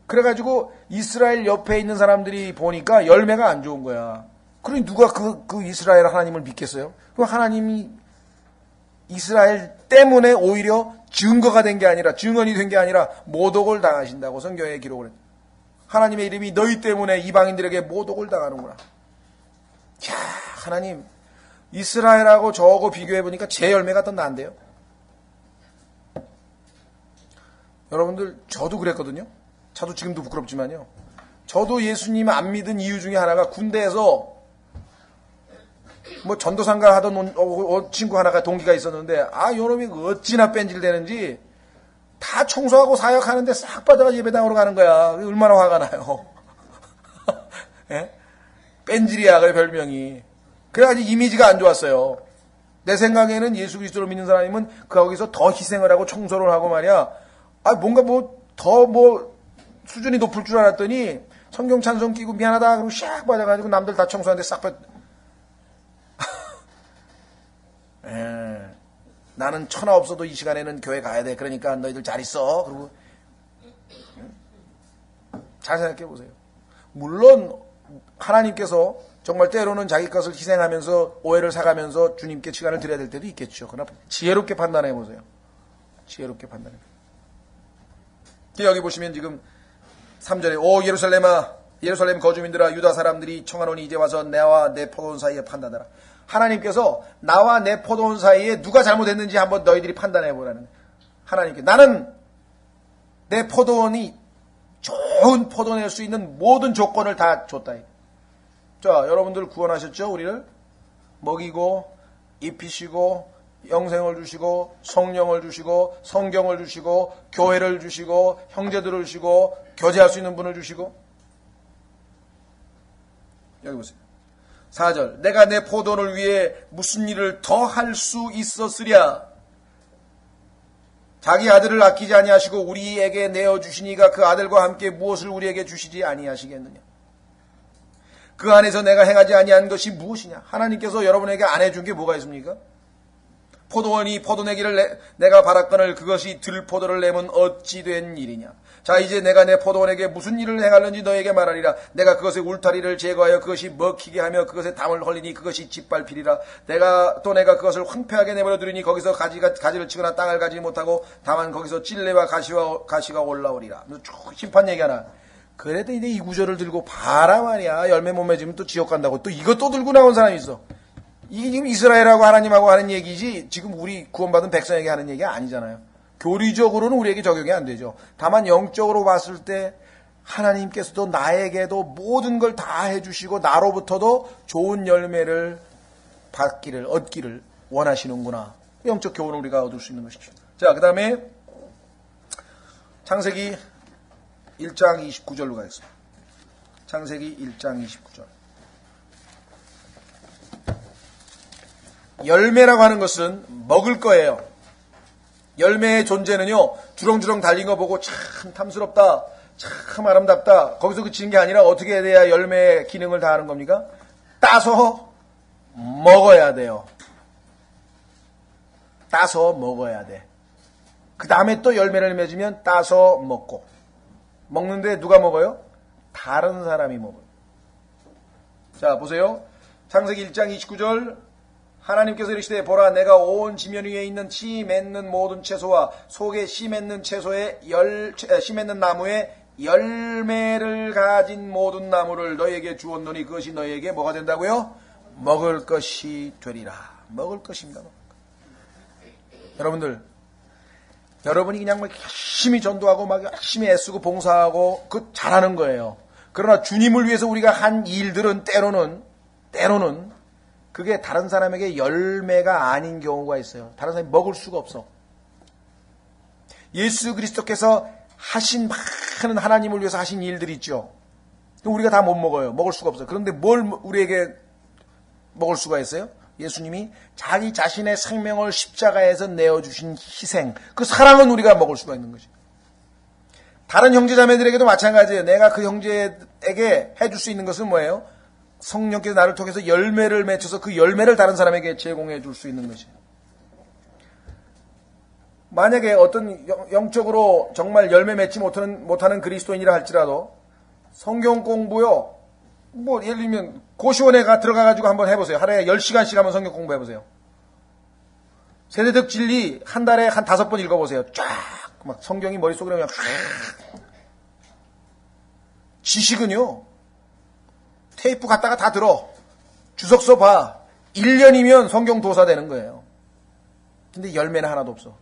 그래가지고 이스라엘 옆에 있는 사람들이 보니까 열매가 안 좋은 거야. 그러니 누가 그 이스라엘 하나님을 믿겠어요? 그 하나님이 이스라엘 때문에 오히려 증거가 된 게 아니라, 증언이 된 게 아니라 모독을 당하신다고 성경에 기록을 했다. 하나님의 이름이 너희 때문에 이방인들에게 모독을 당하는구나. 야, 하나님, 이스라엘하고 저하고 비교해보니까 제 열매가 더 나은데요? 여러분들, 저도 그랬거든요. 저도 지금도 부끄럽지만요. 저도 예수님 안 믿은 이유 중에 하나가 군대에서 뭐 전도상가 하던 친구 하나가 동기가 있었는데, 요놈이 어찌나 뺀질대는지 다 청소하고 사역하는데 싹 빠져가 예배당으로 가는 거야. 얼마나 화가 나요. 예? 뺀질이야, 그 별명이. 그래가지고 이미지가 안 좋았어요. 내 생각에는 예수 그리스도를 믿는 사람이면 거기서 더 희생을 하고 청소를 하고 말이야. 뭔가 수준이 높을 줄 알았더니 성경 찬송 끼고 미안하다 그러고 샥 빠져가지고 남들 다 청소하는데 싹 빠져. 나는 천하 없어도 이 시간에는 교회 가야 돼. 그러니까 너희들 잘 있어. 그리고 잘 생각해 보세요. 물론 하나님께서 정말 때로는 자기 것을 희생하면서 오해를 사가면서 주님께 시간을 드려야 될 때도 있겠죠. 그러나 지혜롭게 판단해 보세요. 지혜롭게 판단해 보세요. 여기 보시면 지금 3절에 오 예루살렘아, 예루살렘 거주민들아, 유다 사람들이 청하노니 이제 와서 나와 내 포도원 사이에 판단하라. 하나님께서 나와 내 포도원 사이에 누가 잘못했는지 한번 너희들이 판단해 보라는. 하나님께 나는 내 포도원이 좋은 포도 낼 수 있는 모든 조건을 다 줬다. 자, 여러분들 구원하셨죠? 우리를 먹이고 입히시고 영생을 주시고 성령을 주시고 성경을 주시고 교회를 주시고 형제들을 주시고 교제할 수 있는 분을 주시고. 여기 보세요. 4절 내가 내 포도원을 위해 무슨 일을 더 할 수 있었으랴. 자기 아들을 아끼지 아니하시고 우리에게 내어주시니가 그 아들과 함께 무엇을 우리에게 주시지 아니하시겠느냐. 그 안에서 내가 행하지 아니한 것이 무엇이냐. 하나님께서 여러분에게 안 해준 게 뭐가 있습니까? 포도원이 포도내기를 내가 바랐거늘 그것이 들포도를 내면 어찌 된 일이냐. 자, 이제 내가 내 포도원에게 무슨 일을 행하는지 너에게 말하리라. 내가 그것의 울타리를 제거하여 그것이 먹히게 하며 그것에 담을 헐리니 그것이 짓밟히리라. 내가 그것을 황폐하게 내버려 두리니 거기서 가지를 치거나 땅을 가지 못하고 다만 거기서 찔레와 가시가 올라오리라. 심판 얘기하나. 그래도 이제 이 구절을 들고 봐라 말이야. 열매 못 맺으면 또 지옥 간다고. 또 이것도 들고 나온 사람이 있어. 이게 지금 이스라엘하고 하나님하고 하는 얘기지 지금 우리 구원받은 백성에게 하는 얘기가 아니잖아요. 교리적으로는 우리에게 적용이 안 되죠. 다만 영적으로 봤을 때 하나님께서도 나에게도 모든 걸 다 해주시고 나로부터도 좋은 열매를 얻기를 원하시는구나. 영적 교훈을 우리가 얻을 수 있는 것이죠. 자, 그 다음에 창세기 1장 29절로 가겠습니다. 창세기 1장 29절. 열매라고 하는 것은 먹을 거예요. 열매의 존재는요, 주렁주렁 달린 거 보고 참 탐스럽다, 참 아름답다, 거기서 그치는 게 아니라 어떻게 돼야 열매의 기능을 다하는 겁니까? 따서 먹어야 돼요. 따서 먹어야 돼. 그 다음에 또 열매를 맺으면 따서 먹고. 먹는데 누가 먹어요? 다른 사람이 먹어요. 자, 보세요. 창세기 1장 29절. 하나님께서 이르시되 보라 내가 온 지면 위에 있는 씨 맺는 모든 채소와 속에 씨 맺는 채소에 씨 맺는 나무에 열매를 가진 모든 나무를 너희에게 주었노니 그것이 너희에게 뭐가 된다고요? 먹을 것이 되리라. 먹을 것입니다. 여러분들, 여러분이 그냥 막 열심히 전도하고 막 열심히 애쓰고 봉사하고 그 잘하는 거예요. 그러나 주님을 위해서 우리가 한 일들은 때로는 그게 다른 사람에게 열매가 아닌 경우가 있어요. 다른 사람이 먹을 수가 없어. 예수 그리스도께서 하신 많은 하나님을 위해서 하신 일들이 있죠. 우리가 다 못 먹어요. 먹을 수가 없어요. 그런데 뭘 우리에게 먹을 수가 있어요? 예수님이 자기 자신의 생명을 십자가에서 내어주신 희생, 그 사랑은 우리가 먹을 수가 있는 거죠. 다른 형제자매들에게도 마찬가지예요. 내가 그 형제에게 해줄 수 있는 것은 뭐예요? 성령께서 나를 통해서 열매를 맺혀서 그 열매를 다른 사람에게 제공해 줄 수 있는 것이에요. 만약에 어떤 영적으로 정말 열매 맺지 못하는 그리스도인이라 할지라도 성경 공부요, 뭐 예를 들면 고시원에 들어가가지고 한번 해보세요. 하루에 10시간씩 한번 성경 공부해보세요. 세대적 진리 한 달에 한 5번 읽어보세요. 쫙 막 성경이 머릿속으로 그냥 지식은요, 테이프 갖다가 다 들어. 주석서 봐. 1년이면 성경 도사 되는 거예요. 근데 열매는 하나도 없어.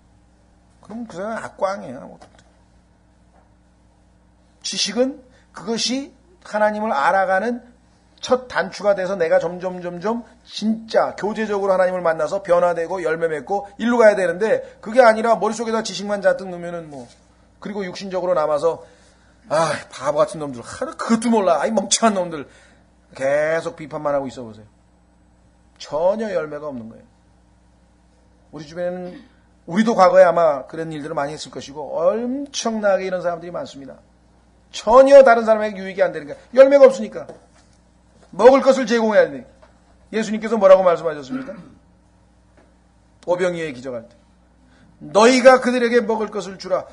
그럼 그 사람은 악광이에요. 지식은 그것이 하나님을 알아가는 첫 단추가 돼서 내가 점점 진짜 교제적으로 하나님을 만나서 변화되고 열매 맺고 일로 가야 되는데, 그게 아니라 머릿속에다 지식만 잔뜩 넣으면은 그리고 육신적으로 남아서 바보 같은 놈들, 그것도 몰라, 멍청한 놈들 계속 비판만 하고 있어 보세요. 전혀 열매가 없는 거예요. 우리 주변에는 우리도 과거에 아마 그런 일들을 많이 했을 것이고 엄청나게 이런 사람들이 많습니다. 전혀 다른 사람에게 유익이 안 되는 거예요. 열매가 없으니까. 먹을 것을 제공해야 돼. 예수님께서 뭐라고 말씀하셨습니까? 오병이어의 기적할 때. 너희가 그들에게 먹을 것을 주라.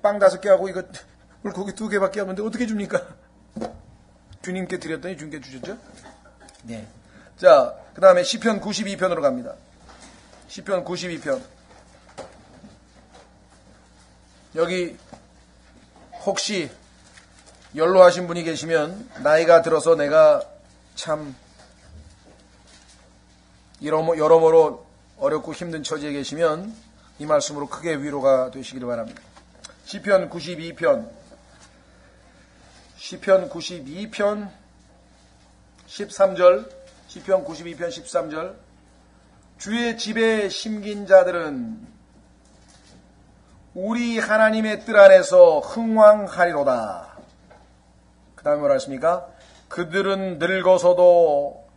빵 5개 하고 이거 물고기 2개밖에 없는데 어떻게 줍니까? 주님께 드렸더니 주님께 주셨죠? 네. 자, 그 다음에 시편 92편으로 갑니다. 시편 92편. 여기 혹시 연로하신 분이 계시면, 나이가 들어서 내가 참 여러모로 어렵고 힘든 처지에 계시면 이 말씀으로 크게 위로가 되시기를 바랍니다. 시편 92편 13절, 시편 92편 13절. 주의 집에 심긴 자들은 우리 하나님의 뜰 안에서 흥왕하리로다. 그 다음에 뭐라 했습니까? 그들은 늙어서도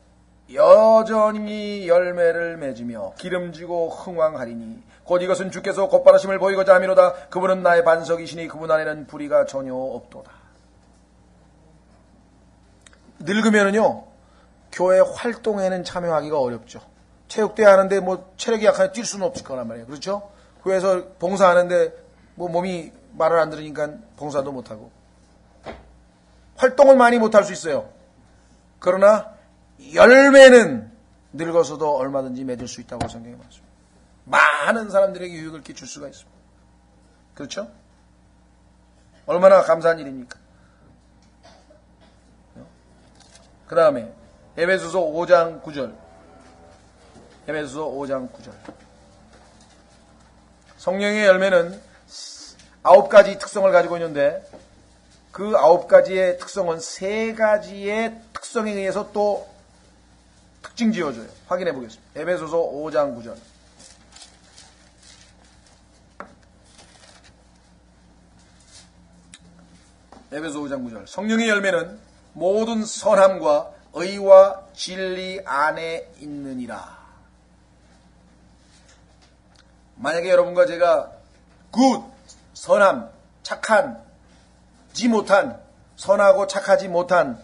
여전히 열매를 맺으며 기름지고 흥왕하리니 곧 이것은 주께서 곧바르심을 보이고자 함이로다. 그분은 나의 반석이시니 그분 안에는 불의가 전혀 없도다. 늙으면은요, 교회 활동에는 참여하기가 어렵죠. 체육대회 하는데 체력이 약하게 뛸 수는 없을 거란 말이에요. 그렇죠? 교회에서 봉사하는데 몸이 말을 안 들으니까 봉사도 못하고 활동을 많이 못할 수 있어요. 그러나 열매는 늙어서도 얼마든지 맺을 수 있다고 성경에 말씀합니다. 많은 사람들에게 유익을 끼칠 수가 있습니다. 그렇죠? 얼마나 감사한 일입니까? 그 다음에 에베소서 5장 9절. 에베소서 5장 9절. 성령의 열매는 9가지 특성을 가지고 있는데, 그 9가지의 특성은 3가지의 특성에 의해서 또 특징 지어줘요. 확인해 보겠습니다. 에베소서 5장 9절. 에베소 5장 9절. 성령의 열매는 모든 선함과 의와 진리 안에 있느니라. 만약에 여러분과 제가 굿, 선함, 착한지 못한, 선하고 착하지 못한,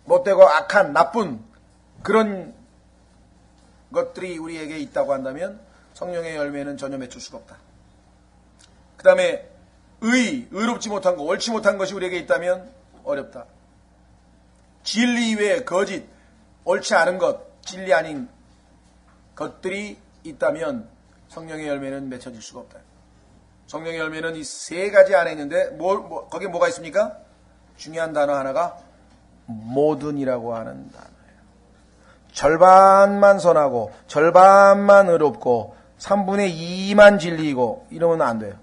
못되고 악한, 나쁜 그런 것들이 우리에게 있다고 한다면 성령의 열매는 전혀 맺을 수가 없다. 그 다음에 의롭지 못한 것, 옳지 못한 것이 우리에게 있다면 어렵다. 진리 이외에 거짓, 옳지 않은 것, 진리 아닌 것들이 있다면 성령의 열매는 맺혀질 수가 없다. 성령의 열매는 이 세 가지 안에 있는데 거기에 뭐가 있습니까? 중요한 단어 하나가 모든이라고 하는 단어예요. 절반만 선하고 절반만 의롭고 3분의 2만 진리이고 이러면 안 돼요.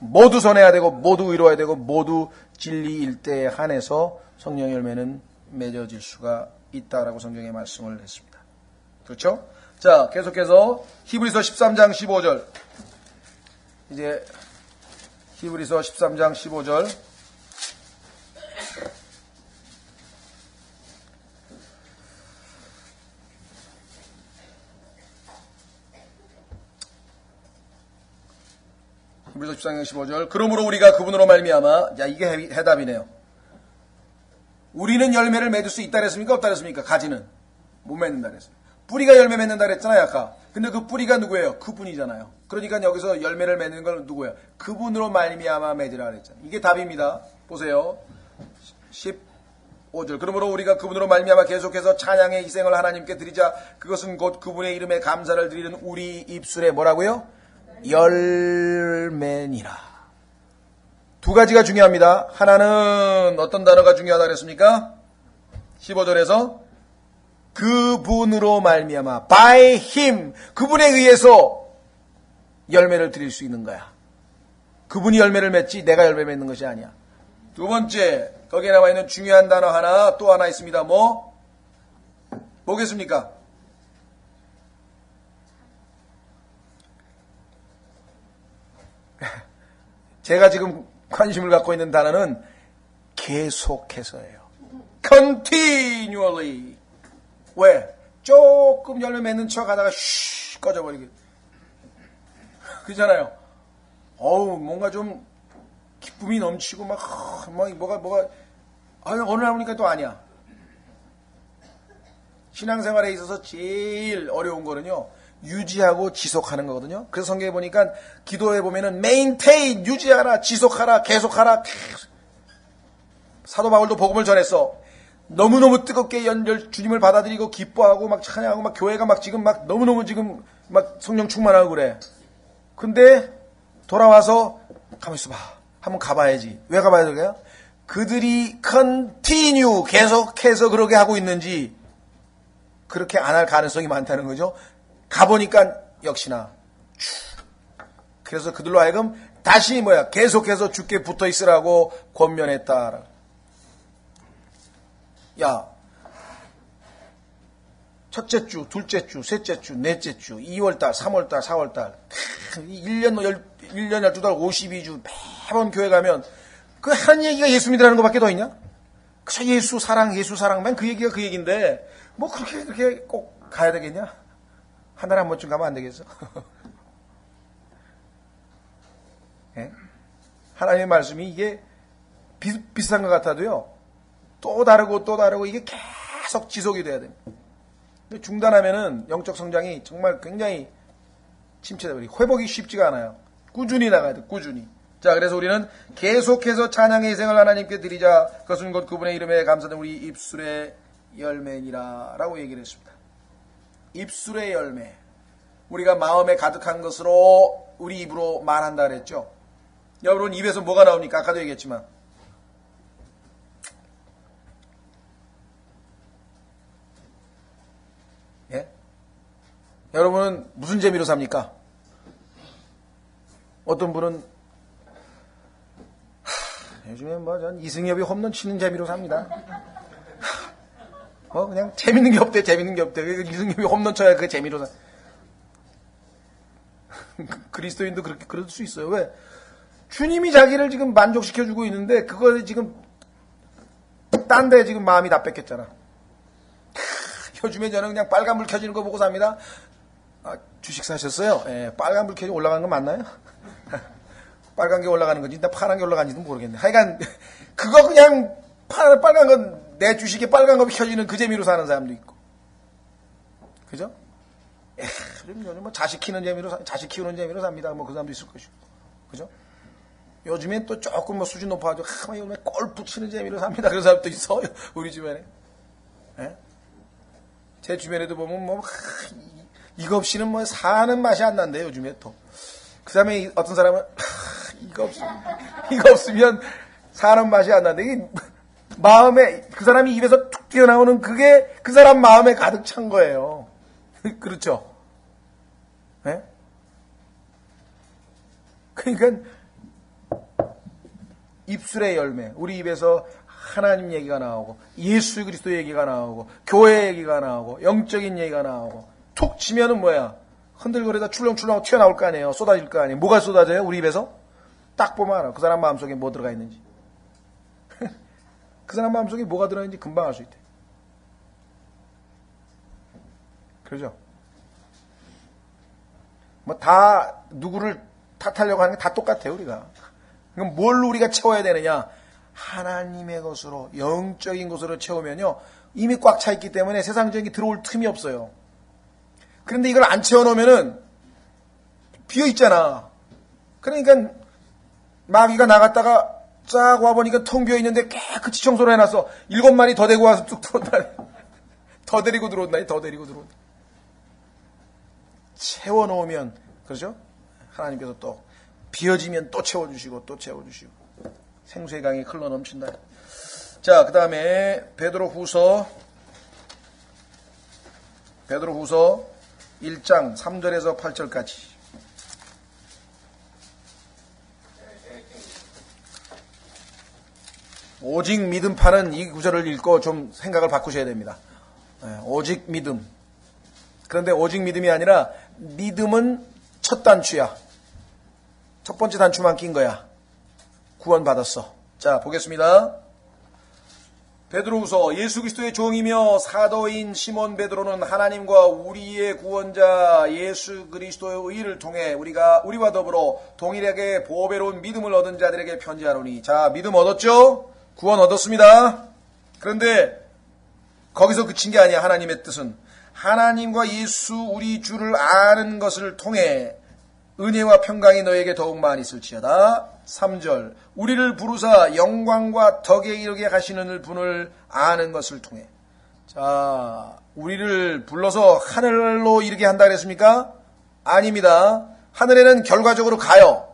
모두 선해야 되고 모두 의로워야 되고 모두 진리일 때에 한해서 성령의 열매는 맺어질 수가 있다라고 성경에 말씀을 했습니다. 그렇죠? 자, 계속해서 히브리서 13장 15절. 이제 히브리서 13장 15절. 히브리서 13장 15절. 그러므로 우리가 그분으로 말미암아, 야, 이게 해답이네요. 우리는 열매를 맺을 수 있다 그랬습니까? 없다 그랬습니까? 가지는 못 맺는다 그랬습니다. 뿌리가 열매 맺는다 그랬잖아요, 아까. 근데 그 뿌리가 누구예요? 그분이잖아요. 그러니까 여기서 열매를 맺는 건 누구예요? 그분으로 말미암아 맺으라 그랬잖아요. 이게 답입니다. 보세요. 15절. 그러므로 우리가 그분으로 말미암아 계속해서 찬양의 희생을 하나님께 드리자. 그것은 곧 그분의 이름에 감사를 드리는 우리 입술에 뭐라고요? 열매니라. 두 가지가 중요합니다. 하나는 어떤 단어가 중요하다 그랬습니까? 15절에서 그분으로 말미암아 by him, 그분에 의해서 열매를 드릴 수 있는 거야. 그분이 열매를 맺지 내가 열매 맺는 것이 아니야. 두 번째, 거기에 나와 있는 중요한 단어 하나 또 하나 있습니다. 뭐겠습니까? 제가 지금 관심을 갖고 있는 단어는 계속해서예요. continually. 왜? 조금 열매 맺는 척 하다가 꺼져버리게. 그렇잖아요. 뭔가 좀 기쁨이 넘치고 뭐가 어느 날 보니까 또 아니야. 신앙생활에 있어서 제일 어려운 거는요, 유지하고 지속하는 거거든요. 그래서 성경에 보니까 기도해 보면은 maintain, 유지하라, 지속하라, 계속하라. 사도 바울도 복음을 전했어. 너무너무 뜨겁게 주님을 받아들이고 기뻐하고 막 찬양하고 막 교회가 막 지금 막 너무너무 지금 막 성령 충만하고 그래. 근데 돌아와서 가만히 있어봐. 한번 가봐야지. 왜 가봐야 될까요? 그들이 continue, 계속해서 그렇게 하고 있는지 그렇게 안 할 가능성이 많다는 거죠. 가보니까 역시나 그래서 그들로 하여금 다시 계속해서 주께 붙어 있으라고 권면했다. 야, 첫째 주, 둘째 주, 셋째 주, 넷째 주, 2월달, 3월달, 4월달 1년 12달 52주 매번 교회 가면 그 하는 얘기가 예수 믿으라는 것밖에 더 있냐? 그저 예수 사랑 맨 그 얘기가 그 얘기인데 그렇게 꼭 가야 되겠냐? 한 달에 한 번쯤 가면 안 되겠어? 네? 하나님의 말씀이 이게 비슷한 것 같아도요, 또 다르고 이게 계속 지속이 돼야 됩니다. 중단하면은 영적 성장이 정말 굉장히 침체되고 회복이 쉽지가 않아요. 꾸준히 나가야 돼, 꾸준히. 자, 그래서 우리는 계속해서 찬양의 희생을 하나님께 드리자. 그것은 곧 그분의 이름에 감사된 우리 입술의 열매니라 라고 얘기를 했습니다. 입술의 열매. 우리가 마음에 가득한 것으로 우리 입으로 말한다 그랬죠. 여러분 입에서 뭐가 나옵니까? 아까도 얘기했지만 예? 여러분은 무슨 재미로 삽니까? 어떤 분은 요즘에 전 이승엽이 홈런 치는 재미로 삽니다. 그냥 재밌는 게 없대. 이승엽이 홈런 쳐야 그 재미로 사. 그리스도인도 그렇게 그럴 수 있어요. 왜? 주님이 자기를 지금 만족시켜주고 있는데 그걸 지금 딴 데 지금 마음이 다 뺏겼잖아. 요즘에 저는 그냥 빨간불 켜지는 거 보고 삽니다. 아, 주식 사셨어요? 예, 빨간불 켜지고 올라가는 거 맞나요? 빨간 게 올라가는 건지, 파란 게 올라가는지도 모르겠네. 하여간, 그거 그냥, 빨간 건, 내 주식에 빨간 거 켜지는 그 재미로 사는 사람도 있고. 그죠? 요즘 뭐 자식 키우는 재미로 삽니다. 뭐 그 사람도 있을 것이고. 그죠? 요즘엔 또 조금 뭐 수준 높아가지고, 요즘에 골프 치는 재미로 삽니다. 그런 사람도 있어요. 우리 주변에. 예? 제 주변에도 보면 뭐, 이거 없이는 뭐 사는 맛이 안 난대요, 요즘에 또. 그 다음에 어떤 사람은, 이거 없으면 사는 맛이 안 난대. 이게 마음에, 그 사람이 입에서 툭 튀어나오는 그게 그 사람 마음에 가득 찬 거예요. 그렇죠? 네? 그러니까, 입술의 열매, 우리 입에서 하나님 얘기가 나오고, 예수 그리스도 얘기가 나오고, 교회 얘기가 나오고, 영적인 얘기가 나오고, 툭 치면은 뭐야? 흔들거리다 출렁출렁 튀어나올 거 아니에요. 쏟아질 거 아니에요. 뭐가 쏟아져요? 우리 입에서? 딱 보면 알아. 그 사람 마음속에 뭐 들어가 있는지. 그 사람 마음속에 뭐가 들어있는지 금방 알 수 있대. 그러죠? 뭐 다 누구를 탓하려고 하는 게 다 똑같아요, 우리가. 그럼 뭘 우리가 채워야 되느냐? 하나님의 것으로, 영적인 것으로 채우면요, 이미 꽉 차 있기 때문에 세상적인 게 들어올 틈이 없어요. 그런데 이걸 안 채워놓으면은 비어 있잖아. 그러니까 마귀가 나갔다가 쫙 와보니까 텅 비어 있는데 깨끗이 청소를 해놨어. 7마리 더 데리고 와서 뚝 들어온다. 더 데리고 들어온다. 채워놓으면, 그렇죠? 하나님께서 또 비어지면 또 채워주시고 생수의 강이 흘러 넘친다. 자, 그 다음에 베드로후서 1장 3절에서 8절까지. 오직 믿음 파는 이 구절을 읽고 좀 생각을 바꾸셔야 됩니다. 오직 믿음. 그런데 오직 믿음이 아니라 믿음은 첫 단추야. 첫 번째 단추만 낀 거야. 구원받았어. 자, 보겠습니다. 베드로후서 예수 그리스도의 종이며 사도인 시몬 베드로는 하나님과 우리의 구원자 예수 그리스도의 의를 통해 우리와 더불어 동일하게 보배로운 믿음을 얻은 자들에게 편지하노니. 자, 믿음 얻었죠? 구원 얻었습니다. 그런데 거기서 그친 게 아니야. 하나님의 뜻은 하나님과 예수 우리 주를 아는 것을 통해 은혜와 평강이 너에게 더욱 많이 있을지어다. 3절 우리를 부르사 영광과 덕에 이르게 하시는 분을 아는 것을 통해. 자, 우리를 불러서 하늘로 이르게 한다 그랬습니까? 아닙니다. 하늘에는 결과적으로 가요.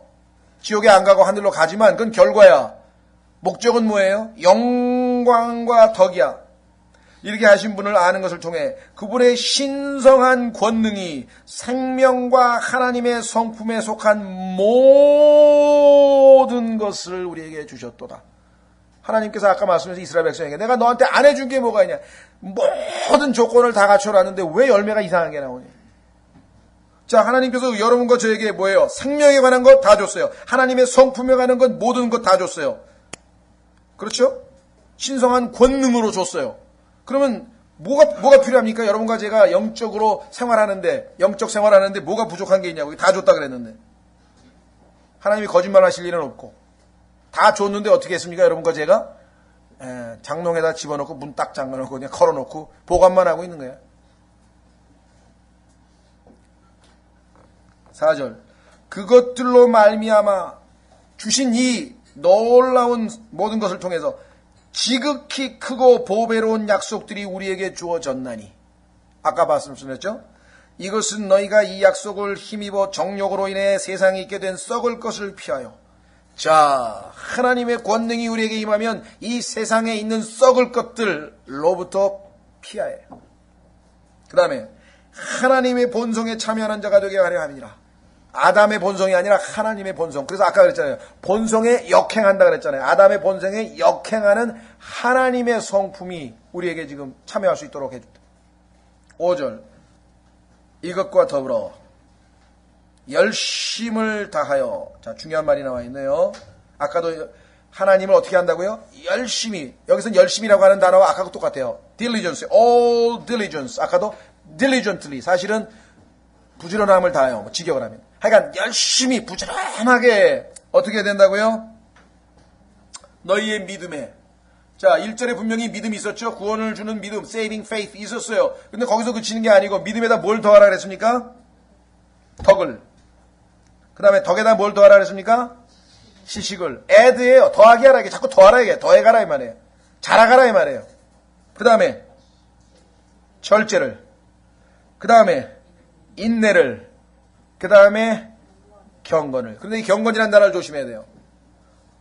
지옥에 안 가고 하늘로 가지만 그건 결과야. 목적은 뭐예요? 영광과 덕이야. 이렇게 하신 분을 아는 것을 통해 그분의 신성한 권능이 생명과 하나님의 성품에 속한 모든 것을 우리에게 주셨도다. 하나님께서 아까 말씀하신 이스라엘 백성에게 내가 너한테 안 해준 게 뭐가 있냐. 모든 조건을 다 갖춰놨는데 왜 열매가 이상한 게 나오니. 자, 하나님께서 여러분과 저에게 뭐예요? 생명에 관한 것 다 줬어요. 하나님의 성품에 관한 것 모든 것 다 줬어요. 그렇죠? 신성한 권능으로 줬어요. 그러면 뭐가 필요합니까? 여러분과 제가 영적 생활하는데 뭐가 부족한 게 있냐고. 다 줬다 그랬는데. 하나님이 거짓말하실 일은 없고. 다 줬는데 어떻게 했습니까? 여러분과 제가 장롱에다 집어넣고 문 딱 잠가놓고 그냥 걸어놓고 보관만 하고 있는 거야. 4절 그것들로 말미암아 주신 이 놀라운 모든 것을 통해서 지극히 크고 보배로운 약속들이 우리에게 주어졌나니. 아까 말씀드렸죠? 이것은 너희가 이 약속을 힘입어 정욕으로 인해 세상에 있게 된 썩을 것을 피하여. 자, 하나님의 권능이 우리에게 임하면 이 세상에 있는 썩을 것들로부터 피하여. 그 다음에 하나님의 본성에 참여하는 자가 되게 하려 함이라. 아담의 본성이 아니라 하나님의 본성. 그래서 아까 그랬잖아요. 본성에 역행한다 그랬잖아요. 아담의 본성에 역행하는 하나님의 성품이 우리에게 지금 참여할 수 있도록 해준다. 5절 이것과 더불어 열심을 다하여. 자, 중요한 말이 나와 있네요. 아까도 하나님을 어떻게 한다고요? 열심히. 여기서는 열심히라고 하는 단어가 아까하고 똑같아요. diligence, all diligence. 아까도 diligently. 사실은 부지런함을 다해요. 뭐 직역을 하면. 하여간 열심히 부지런하게 어떻게 된다고요? 너희의 믿음에. 자, 1절에 분명히 믿음이 있었죠. 구원을 주는 믿음, saving faith 있었어요. 근데 거기서 그치는 게 아니고 믿음에다 뭘 더하라 그랬습니까? 덕을. 그 다음에 덕에다 뭘 더하라 그랬습니까? 시식을. add예요. 더하기 하라. 이게 자꾸 더하라 이게. 더해가라 이 말이에요. 자라가라 이 말이에요. 그 다음에 절제를. 그 다음에 인내를. 그 다음에 경건을. 그런데 이 경건이라는 단어를 조심해야 돼요.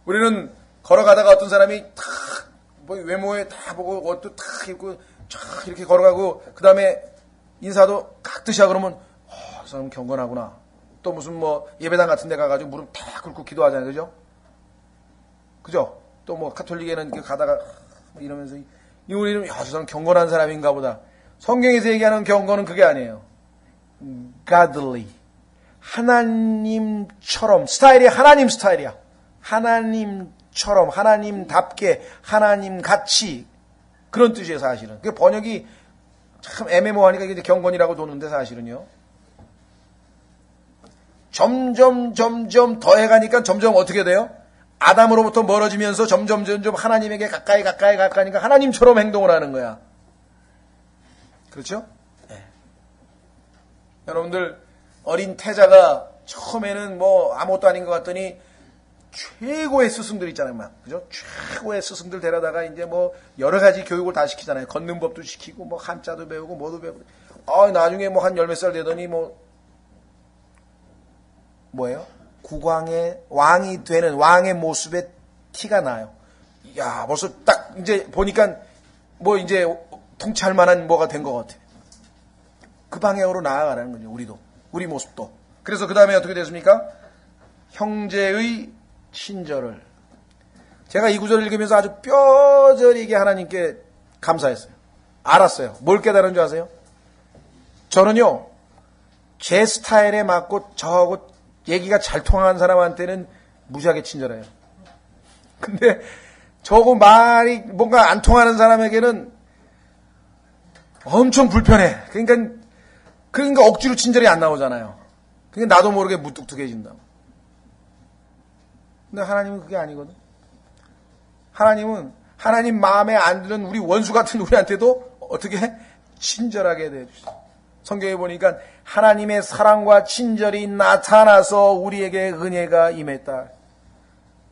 우리는 걸어가다가 어떤 사람이 탁 뭐 외모에 다 보고 옷도 탁 입고 쫙 이렇게 걸어가고 그 다음에 인사도 깍듯이야 그러면 이 사람 경건하구나. 또 무슨 뭐 예배당 같은 데 가가지고 무릎 탁 꿇고 기도하잖아요. 그죠? 그죠? 또 뭐 가톨릭에는 가다가 이러면서 우리는 저 사람 경건한 사람인가 보다. 성경에서 얘기하는 경건은 그게 아니에요. godly. 하나님처럼. 스타일이 하나님 스타일이야. 하나님처럼, 하나님답게, 하나님같이. 그런 뜻이에요, 사실은. 그 번역이 참 애매모호하니까 이제 경건이라고 도는데 사실은요. 점점 더해가니까 점점 어떻게 돼요? 아담으로부터 멀어지면서 점점 하나님에게 가까이니까 하나님처럼 행동을 하는 거야. 그렇죠? 네. 여러분들 어린 태자가 처음에는 뭐 아무것도 아닌 것 같더니 최고의 스승들 있잖아요, 막. 그죠? 최고의 스승들 데려다가 이제 뭐 여러 가지 교육을 다 시키잖아요. 걷는 법도 시키고 뭐 한자도 배우고 뭐도 배우고. 나중에 뭐 한 열 몇 살 되더니 뭐예요? 국왕의 왕이 되는 왕의 모습에 티가 나요. 야, 벌써 딱 이제 보니까 뭐 이제 통치할 만한 뭐가 된 것 같아. 그 방향으로 나아가라는 거죠. 우리도. 우리 모습도. 그래서 그 다음에 어떻게 됐습니까? 형제의 친절을. 제가 이 구절을 읽으면서 아주 뼈저리게 하나님께 감사했어요. 알았어요. 뭘 깨달은 줄 아세요? 저는요, 제 스타일에 맞고 저하고 얘기가 잘 통하는 사람한테는 무지하게 친절해요. 근데 저거 말이 뭔가 안 통하는 사람에게는 엄청 불편해. 그러니까 억지로 친절이 안 나오잖아요. 그러니까 나도 모르게 무뚝뚝해진다고. 근데 하나님은 그게 아니거든. 하나님은 하나님 마음에 안 드는 우리 원수 같은 우리한테도 어떻게 친절하게 대해주세요. 성경에 보니까 하나님의 사랑과 친절이 나타나서 우리에게 은혜가 임했다.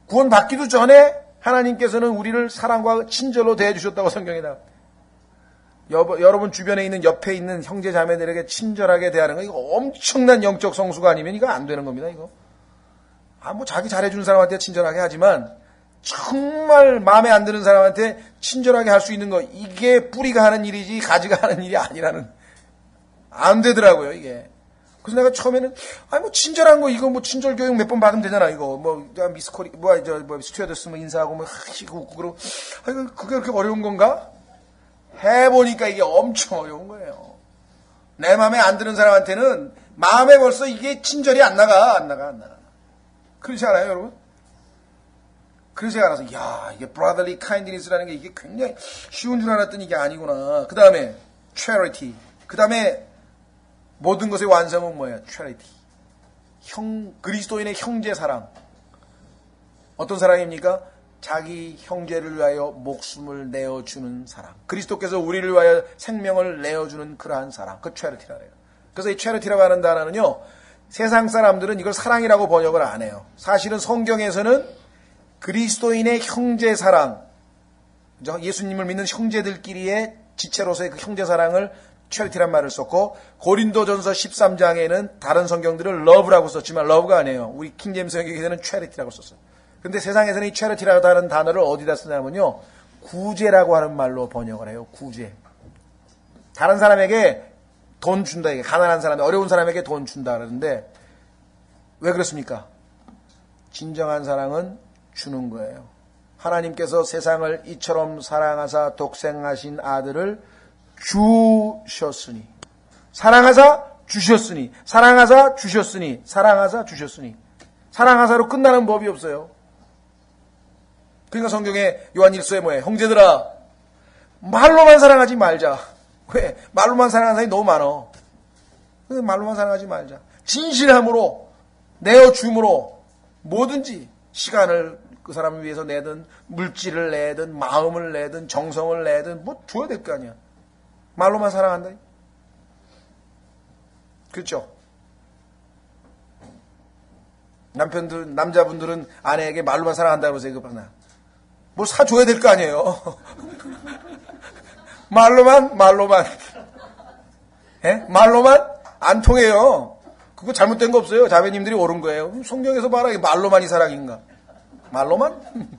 구원 받기도 전에 하나님께서는 우리를 사랑과 친절로 대해주셨다고 성경에 나와. 여러분 주변에 있는 옆에 있는 형제 자매들에게 친절하게 대하는 거 이거 엄청난 영적 성수가 아니면 이거 안 되는 겁니다. 이거. 뭐 자기 잘해주는 사람한테 친절하게 하지만 정말 마음에 안 드는 사람한테 친절하게 할 수 있는 거 이게 뿌리가 하는 일이지 가지가 하는 일이 아니라는. 안 되더라고요, 이게. 그래서 내가 처음에는, 뭐, 친절한 거, 이거 뭐, 친절 교육 몇 번 받으면 되잖아, 이거. 뭐, 스튜어드스 뭐, 인사하고, 뭐, 하시고, 웃고, 그러고. 이거, 그게 그렇게 어려운 건가? 해보니까 이게 엄청 어려운 거예요. 내 마음에 안 드는 사람한테는, 마음에 벌써 이게 친절이 안 나가. 그렇지 않아요, 여러분? 그래서 제가 알아서, 이게 brotherly kindness라는 게 이게 굉장히 쉬운 줄 알았더니 이게 아니구나. 그 다음에, charity. 그 다음에, 모든 것의 완성은 뭐예요? charity. 그리스도인의 형제 사랑. 어떤 사랑입니까? 자기 형제를 위하여 목숨을 내어주는 사랑. 그리스도께서 우리를 위하여 생명을 내어주는 그러한 사랑. 그 charity라 해요. 그래서 이 charity라고 하는 단어는요, 세상 사람들은 이걸 사랑이라고 번역을 안 해요. 사실은 성경에서는 그리스도인의 형제 사랑, 예수님을 믿는 형제들끼리의 지체로서의 그 형제 사랑을 charity란 말을 썼고, 고린도전서 13장에는 다른 성경들을 love라고 썼지만 love가 아니에요. 우리 킹제임스 성경에서는 charity라고 썼어요. 근데 세상에서는 이 charity라고 하는 단어를 어디다 쓰냐면요, 구제라고 하는 말로 번역을 해요. 구제. 다른 사람에게 돈 준다. 이게 가난한 사람, 어려운 사람에게 돈 준다 그러는데 왜 그렇습니까? 진정한 사랑은 주는 거예요. 하나님께서 세상을 이처럼 사랑하사 독생하신 아들을 주셨으니, 사랑하사 주셨으니, 사랑하사 주셨으니, 사랑하사 주셨으니. 사랑하사로 끝나는 법이 없어요. 그러니까 성경에 요한 1서에 뭐예요? 형제들아, 말로만 사랑하지 말자. 왜? 말로만 사랑하는 사람이 너무 많어. 말로만 사랑하지 말자. 진실함으로, 내어줌으로, 뭐든지 시간을 그 사람을 위해서 내든, 물질을 내든, 마음을 내든, 정성을 내든, 뭐 줘야 될 거 아니야. 말로만 사랑한다. 그렇죠? 남자분들은 아내에게 말로만 사랑한다고 그러세요. 뭐 사줘야 될 거 아니에요. 말로만. 예? 말로만 안 통해요. 그거 잘못된 거 없어요. 자매님들이 옳은 거예요. 성경에서 봐라. 말로만이 사랑인가? 말로만?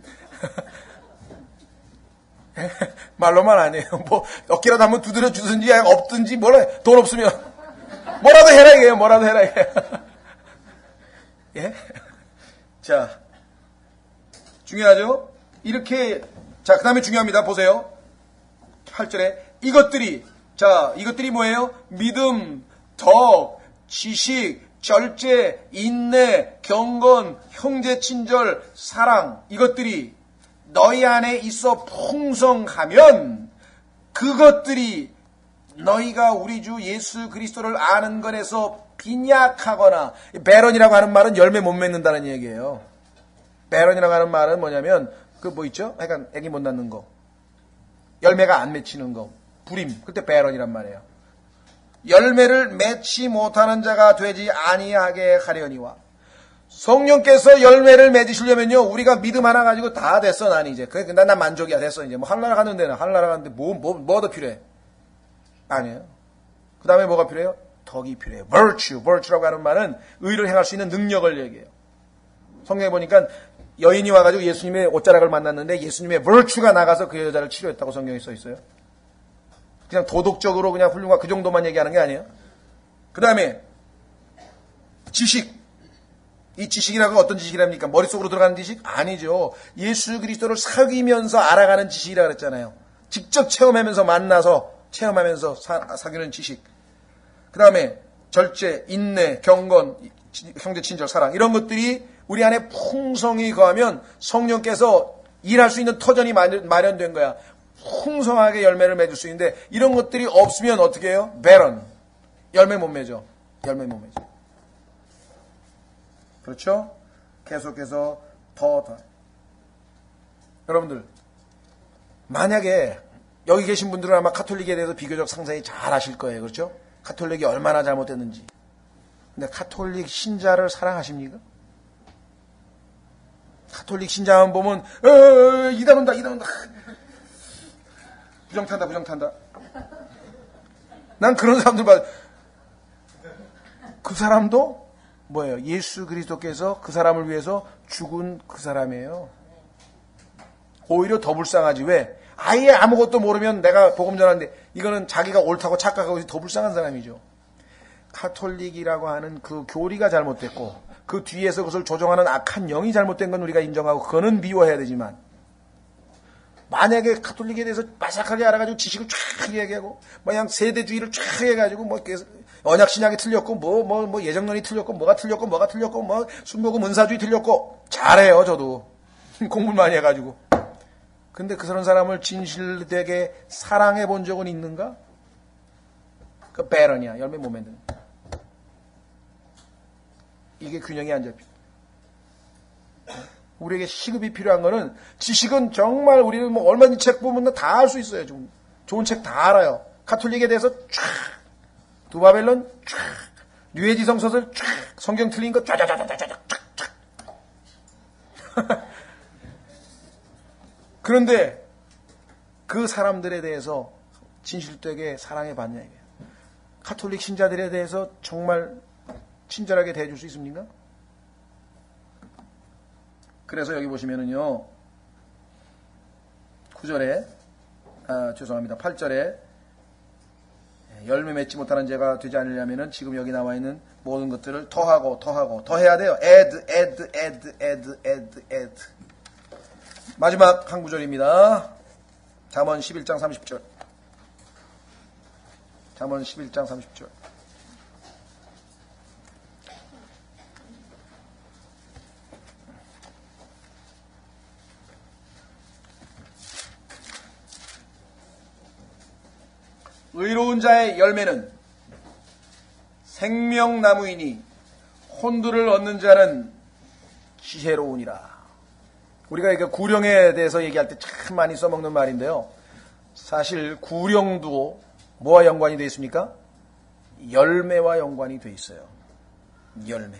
말로만 아니에요. 뭐 어깨라도 한번 두드려 주든지 없든지 뭐래. 돈 없으면 뭐라도 해라 이게요. 뭐라도 해라 이게. 예? 자, 중요하죠? 이렇게, 자, 그 다음에 중요합니다. 보세요. 8절에 이것들이 뭐예요? 믿음, 덕, 지식, 절제, 인내, 경건, 형제 친절, 사랑, 이것들이 너희 안에 있어 풍성하면 그것들이 너희가 우리 주 예수 그리스도를 아는 것에서 빈약하거나, 배런이라고 하는 말은 열매 못 맺는다는 얘기예요. 배런이라고 하는 말은 뭐냐면 그 뭐 있죠? 약간 애기 못 낳는 거, 열매가 안 맺히는 거, 불임. 그때 배런이란 말이에요. 열매를 맺지 못하는 자가 되지 아니하게 하려니와. 성령께서 열매를 맺으시려면요, 우리가 믿음 하나 가지고 다 됐어. 난 이제 난 만족이야. 됐어. 이제 뭐 하늘나라 가는데 뭐 더 필요해? 아니에요. 그 다음에 뭐가 필요해요? 덕이 필요해요. virtue라고 하는 말은 의를 행할 수 있는 능력을 얘기해요. 성경에 보니까 여인이 와가지고 예수님의 옷자락을 만났는데 예수님의 virtue가 나가서 그 여자를 치료했다고 성경에 써 있어요. 그냥 도덕적으로 그냥 훌륭한 그 정도만 얘기하는 게 아니에요. 그 다음에 지식. 이 지식이라고 어떤 지식이랍니까? 머릿속으로 들어가는 지식? 아니죠. 예수 그리스도를 사귀면서 알아가는 지식이라고 그랬잖아요. 직접 체험하면서 만나서 체험하면서 사귀는 지식. 그 다음에 절제, 인내, 경건, 형제 친절, 사랑, 이런 것들이 우리 안에 풍성히 거하면 성령께서 일할 수 있는 터전이 마련된 거야. 풍성하게 열매를 맺을 수 있는데 이런 것들이 없으면 어떻게 해요? barren. 열매 못 맺어. 그렇죠? 계속해서 더. 여러분들, 만약에 여기 계신 분들은 아마 카톨릭에 대해서 비교적 상당히 잘 아실 거예요. 그렇죠? 카톨릭이 얼마나 잘못됐는지. 근데 카톨릭 신자를 사랑하십니까? 카톨릭 신자만 보면 이단 온다. 부정 탄다. 난 그런 사람들 봐. 그 사람도 뭐예요? 예수 그리스도께서 그 사람을 위해서 죽은 그 사람이에요. 오히려 더 불쌍하지. 왜? 아예 아무것도 모르면 내가 복음 전하는데 이거는 자기가 옳다고 착각하고 더 불쌍한 사람이죠. 카톨릭이라고 하는 그 교리가 잘못됐고 그 뒤에서 그것을 조종하는 악한 영이 잘못된 건 우리가 인정하고 그거는 미워해야 되지만, 만약에 카톨릭에 대해서 바삭하게 알아가지고 지식을 쫙 얘기하고 그냥 세대주의를 쫙 해가지고 뭐 언약 신약이 틀렸고 뭐 예정론이 틀렸고 뭐가 틀렸고 뭐 순복음 은사주의 틀렸고 잘해요. 저도 공부 많이 해가지고. 근데 그런 사람을 진실되게 사랑해 본 적은 있는가? 그 배런이야. 열매 못 맺는. 이게 균형이 안 잡혀. 우리에게 시급이 필요한 거는, 지식은 정말 우리는 뭐 얼마든지 책 보면 다 알 수 있어요. 좀 좋은 책 다 알아요. 카톨릭에 대해서 쫙, 두바벨론 쫙, 뉴에지성 서술 쫙, 성경 틀린 거 쫙쫙쫙쫙쫙. 그런데 그 사람들에 대해서 진실되게 사랑해 봤냐 이게. 카톨릭 신자들에 대해서 정말 친절하게 대해줄 수 있습니까? 그래서 여기 보시면은요, 9절에, 8절에, 열매 맺지 못하는 죄가 되지 않으려면은 지금 여기 나와 있는 모든 것들을 더 해야 돼요. add. 마지막 한 구절입니다. 잠언 11장 30절. 잠언 11장 30절. 의로운 자의 열매는 생명나무이니 혼두를 얻는 자는 지혜로우니라. 우리가 이거 구령에 대해서 얘기할 때 참 많이 써먹는 말인데요. 사실 구령도 뭐와 연관이 되어 있습니까? 열매와 연관이 되어 있어요. 열매.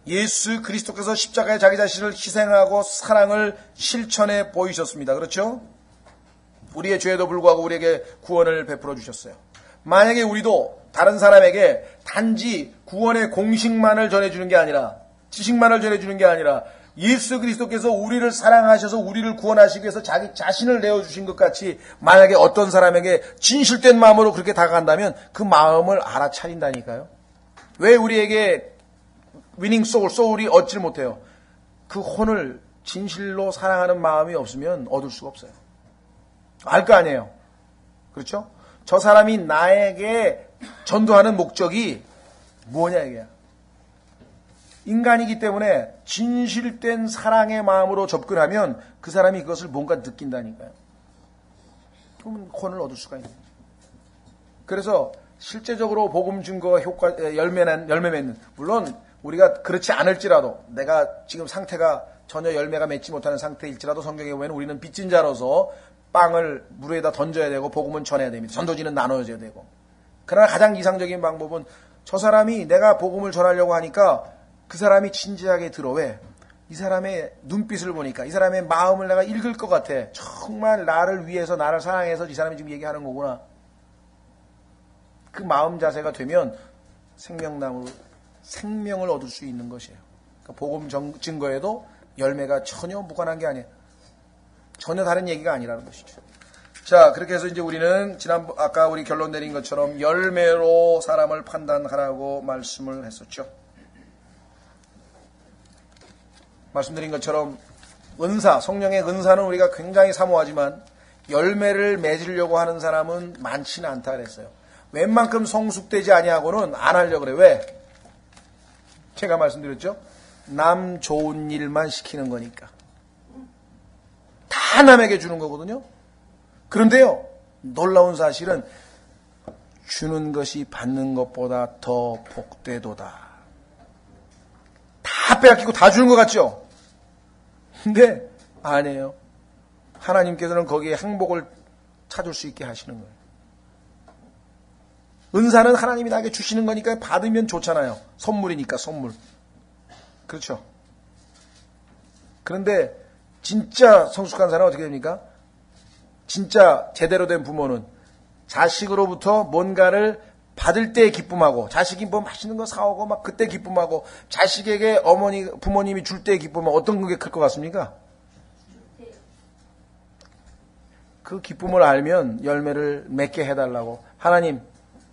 예수 그리스도께서 십자가에 자기 자신을 희생하고 사랑을 실천해 보이셨습니다. 그렇죠? 우리의 죄에도 불구하고 우리에게 구원을 베풀어 주셨어요. 만약에 우리도 다른 사람에게 단지 구원의 공식만을 전해주는 게 아니라, 지식만을 전해주는 게 아니라 예수 그리스도께서 우리를 사랑하셔서 우리를 구원하시기 위해서 자기 자신을 내어주신 것 같이 만약에 어떤 사람에게 진실된 마음으로 그렇게 다가간다면 그 마음을 알아차린다니까요. 왜 우리에게 위닝 소울이 얻질 못해요? 그 혼을 진실로 사랑하는 마음이 없으면 얻을 수가 없어요. 알 거 아니에요. 그렇죠? 저 사람이 나에게 전도하는 목적이 뭐냐 이게야. 인간이기 때문에 진실된 사랑의 마음으로 접근하면 그 사람이 그것을 뭔가 느낀다니까요. 그러면 혼을 얻을 수가 있는 거예요. 그래서 실제적으로 복음 증거 효과 열매 맺는, 물론 우리가 그렇지 않을지라도, 내가 지금 상태가 전혀 열매가 맺지 못하는 상태일지라도 성경에 보면 우리는 빚진 자로서 빵을 물에다 던져야 되고 복음은 전해야 됩니다. 전도지는 나눠줘야 되고. 그러나 가장 이상적인 방법은 저 사람이 내가 복음을 전하려고 하니까 그 사람이 진지하게 들어. 왜? 이 사람의 눈빛을 보니까 이 사람의 마음을 내가 읽을 것 같아. 정말 나를 위해서, 나를 사랑해서 이 사람이 지금 얘기하는 거구나. 그 마음 자세가 되면 생명을 얻을 수 있는 것이에요. 그러니까 복음 증거에도 열매가 전혀 무관한 게 아니에요. 전혀 다른 얘기가 아니라는 것이죠. 자, 그렇게 해서 이제 우리는 아까 우리 결론 내린 것처럼 열매로 사람을 판단하라고 말씀을 했었죠. 말씀드린 것처럼 성령의 은사는 우리가 굉장히 사모하지만 열매를 맺으려고 하는 사람은 많지는 않다 그랬어요. 웬만큼 성숙되지 아니하고는 안 하려고 그래. 왜? 제가 말씀드렸죠? 남 좋은 일만 시키는 거니까. 다 남에게 주는 거거든요. 그런데요, 놀라운 사실은 주는 것이 받는 것보다 더 복되도다. 다 빼앗기고 다 주는 것 같죠? 근데 아니에요. 하나님께서는 거기에 행복을 찾을 수 있게 하시는 거예요. 은사는 하나님이 나에게 주시는 거니까 받으면 좋잖아요. 선물이니까 선물. 그렇죠? 그런데 진짜 성숙한 사람은 어떻게 됩니까? 진짜 제대로 된 부모는 자식으로부터 뭔가를 받을 때 기쁨하고, 자식이 뭐 맛있는 거 사오고 막 그때 기쁨하고, 자식에게 부모님이 줄 때 기쁨하고, 어떤 게 클 것 같습니까? 그 기쁨을 알면 열매를 맺게 해달라고. 하나님,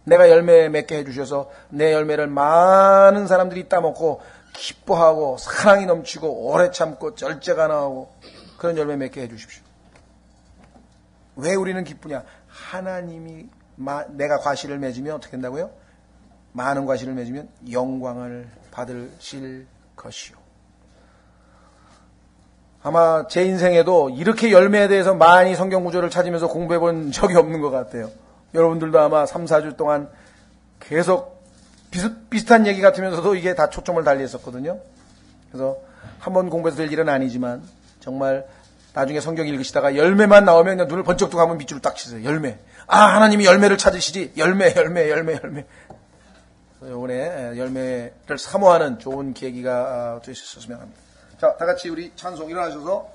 내가 열매 맺게 해주셔서 내 열매를 많은 사람들이 따먹고 기뻐하고 사랑이 넘치고 오래 참고 절제가 나오고 그런 열매 맺게 해주십시오. 왜 우리는 기쁘냐? 하나님이 내가 과실을 맺으면 어떻게 된다고요? 많은 과실을 맺으면 영광을 받으실 것이요. 아마 제 인생에도 이렇게 열매에 대해서 많이 성경 구절을 찾으면서 공부해 본 적이 없는 것 같아요. 여러분들도 아마 3, 4주 동안 계속 비슷한 얘기 같으면서도 이게 다 초점을 달리했었거든요. 그래서 한번 공부해서 될 일은 아니지만 정말 나중에 성경 읽으시다가 열매만 나오면 그냥 눈을 번쩍 뜨고 한번 밑줄을 딱 치세요. 열매. 아, 하나님이 열매를 찾으시지. 열매. 이번에 열매를 사모하는 좋은 계기가 되셨으면 합니다. 자, 다 같이 우리 찬송 일어나셔서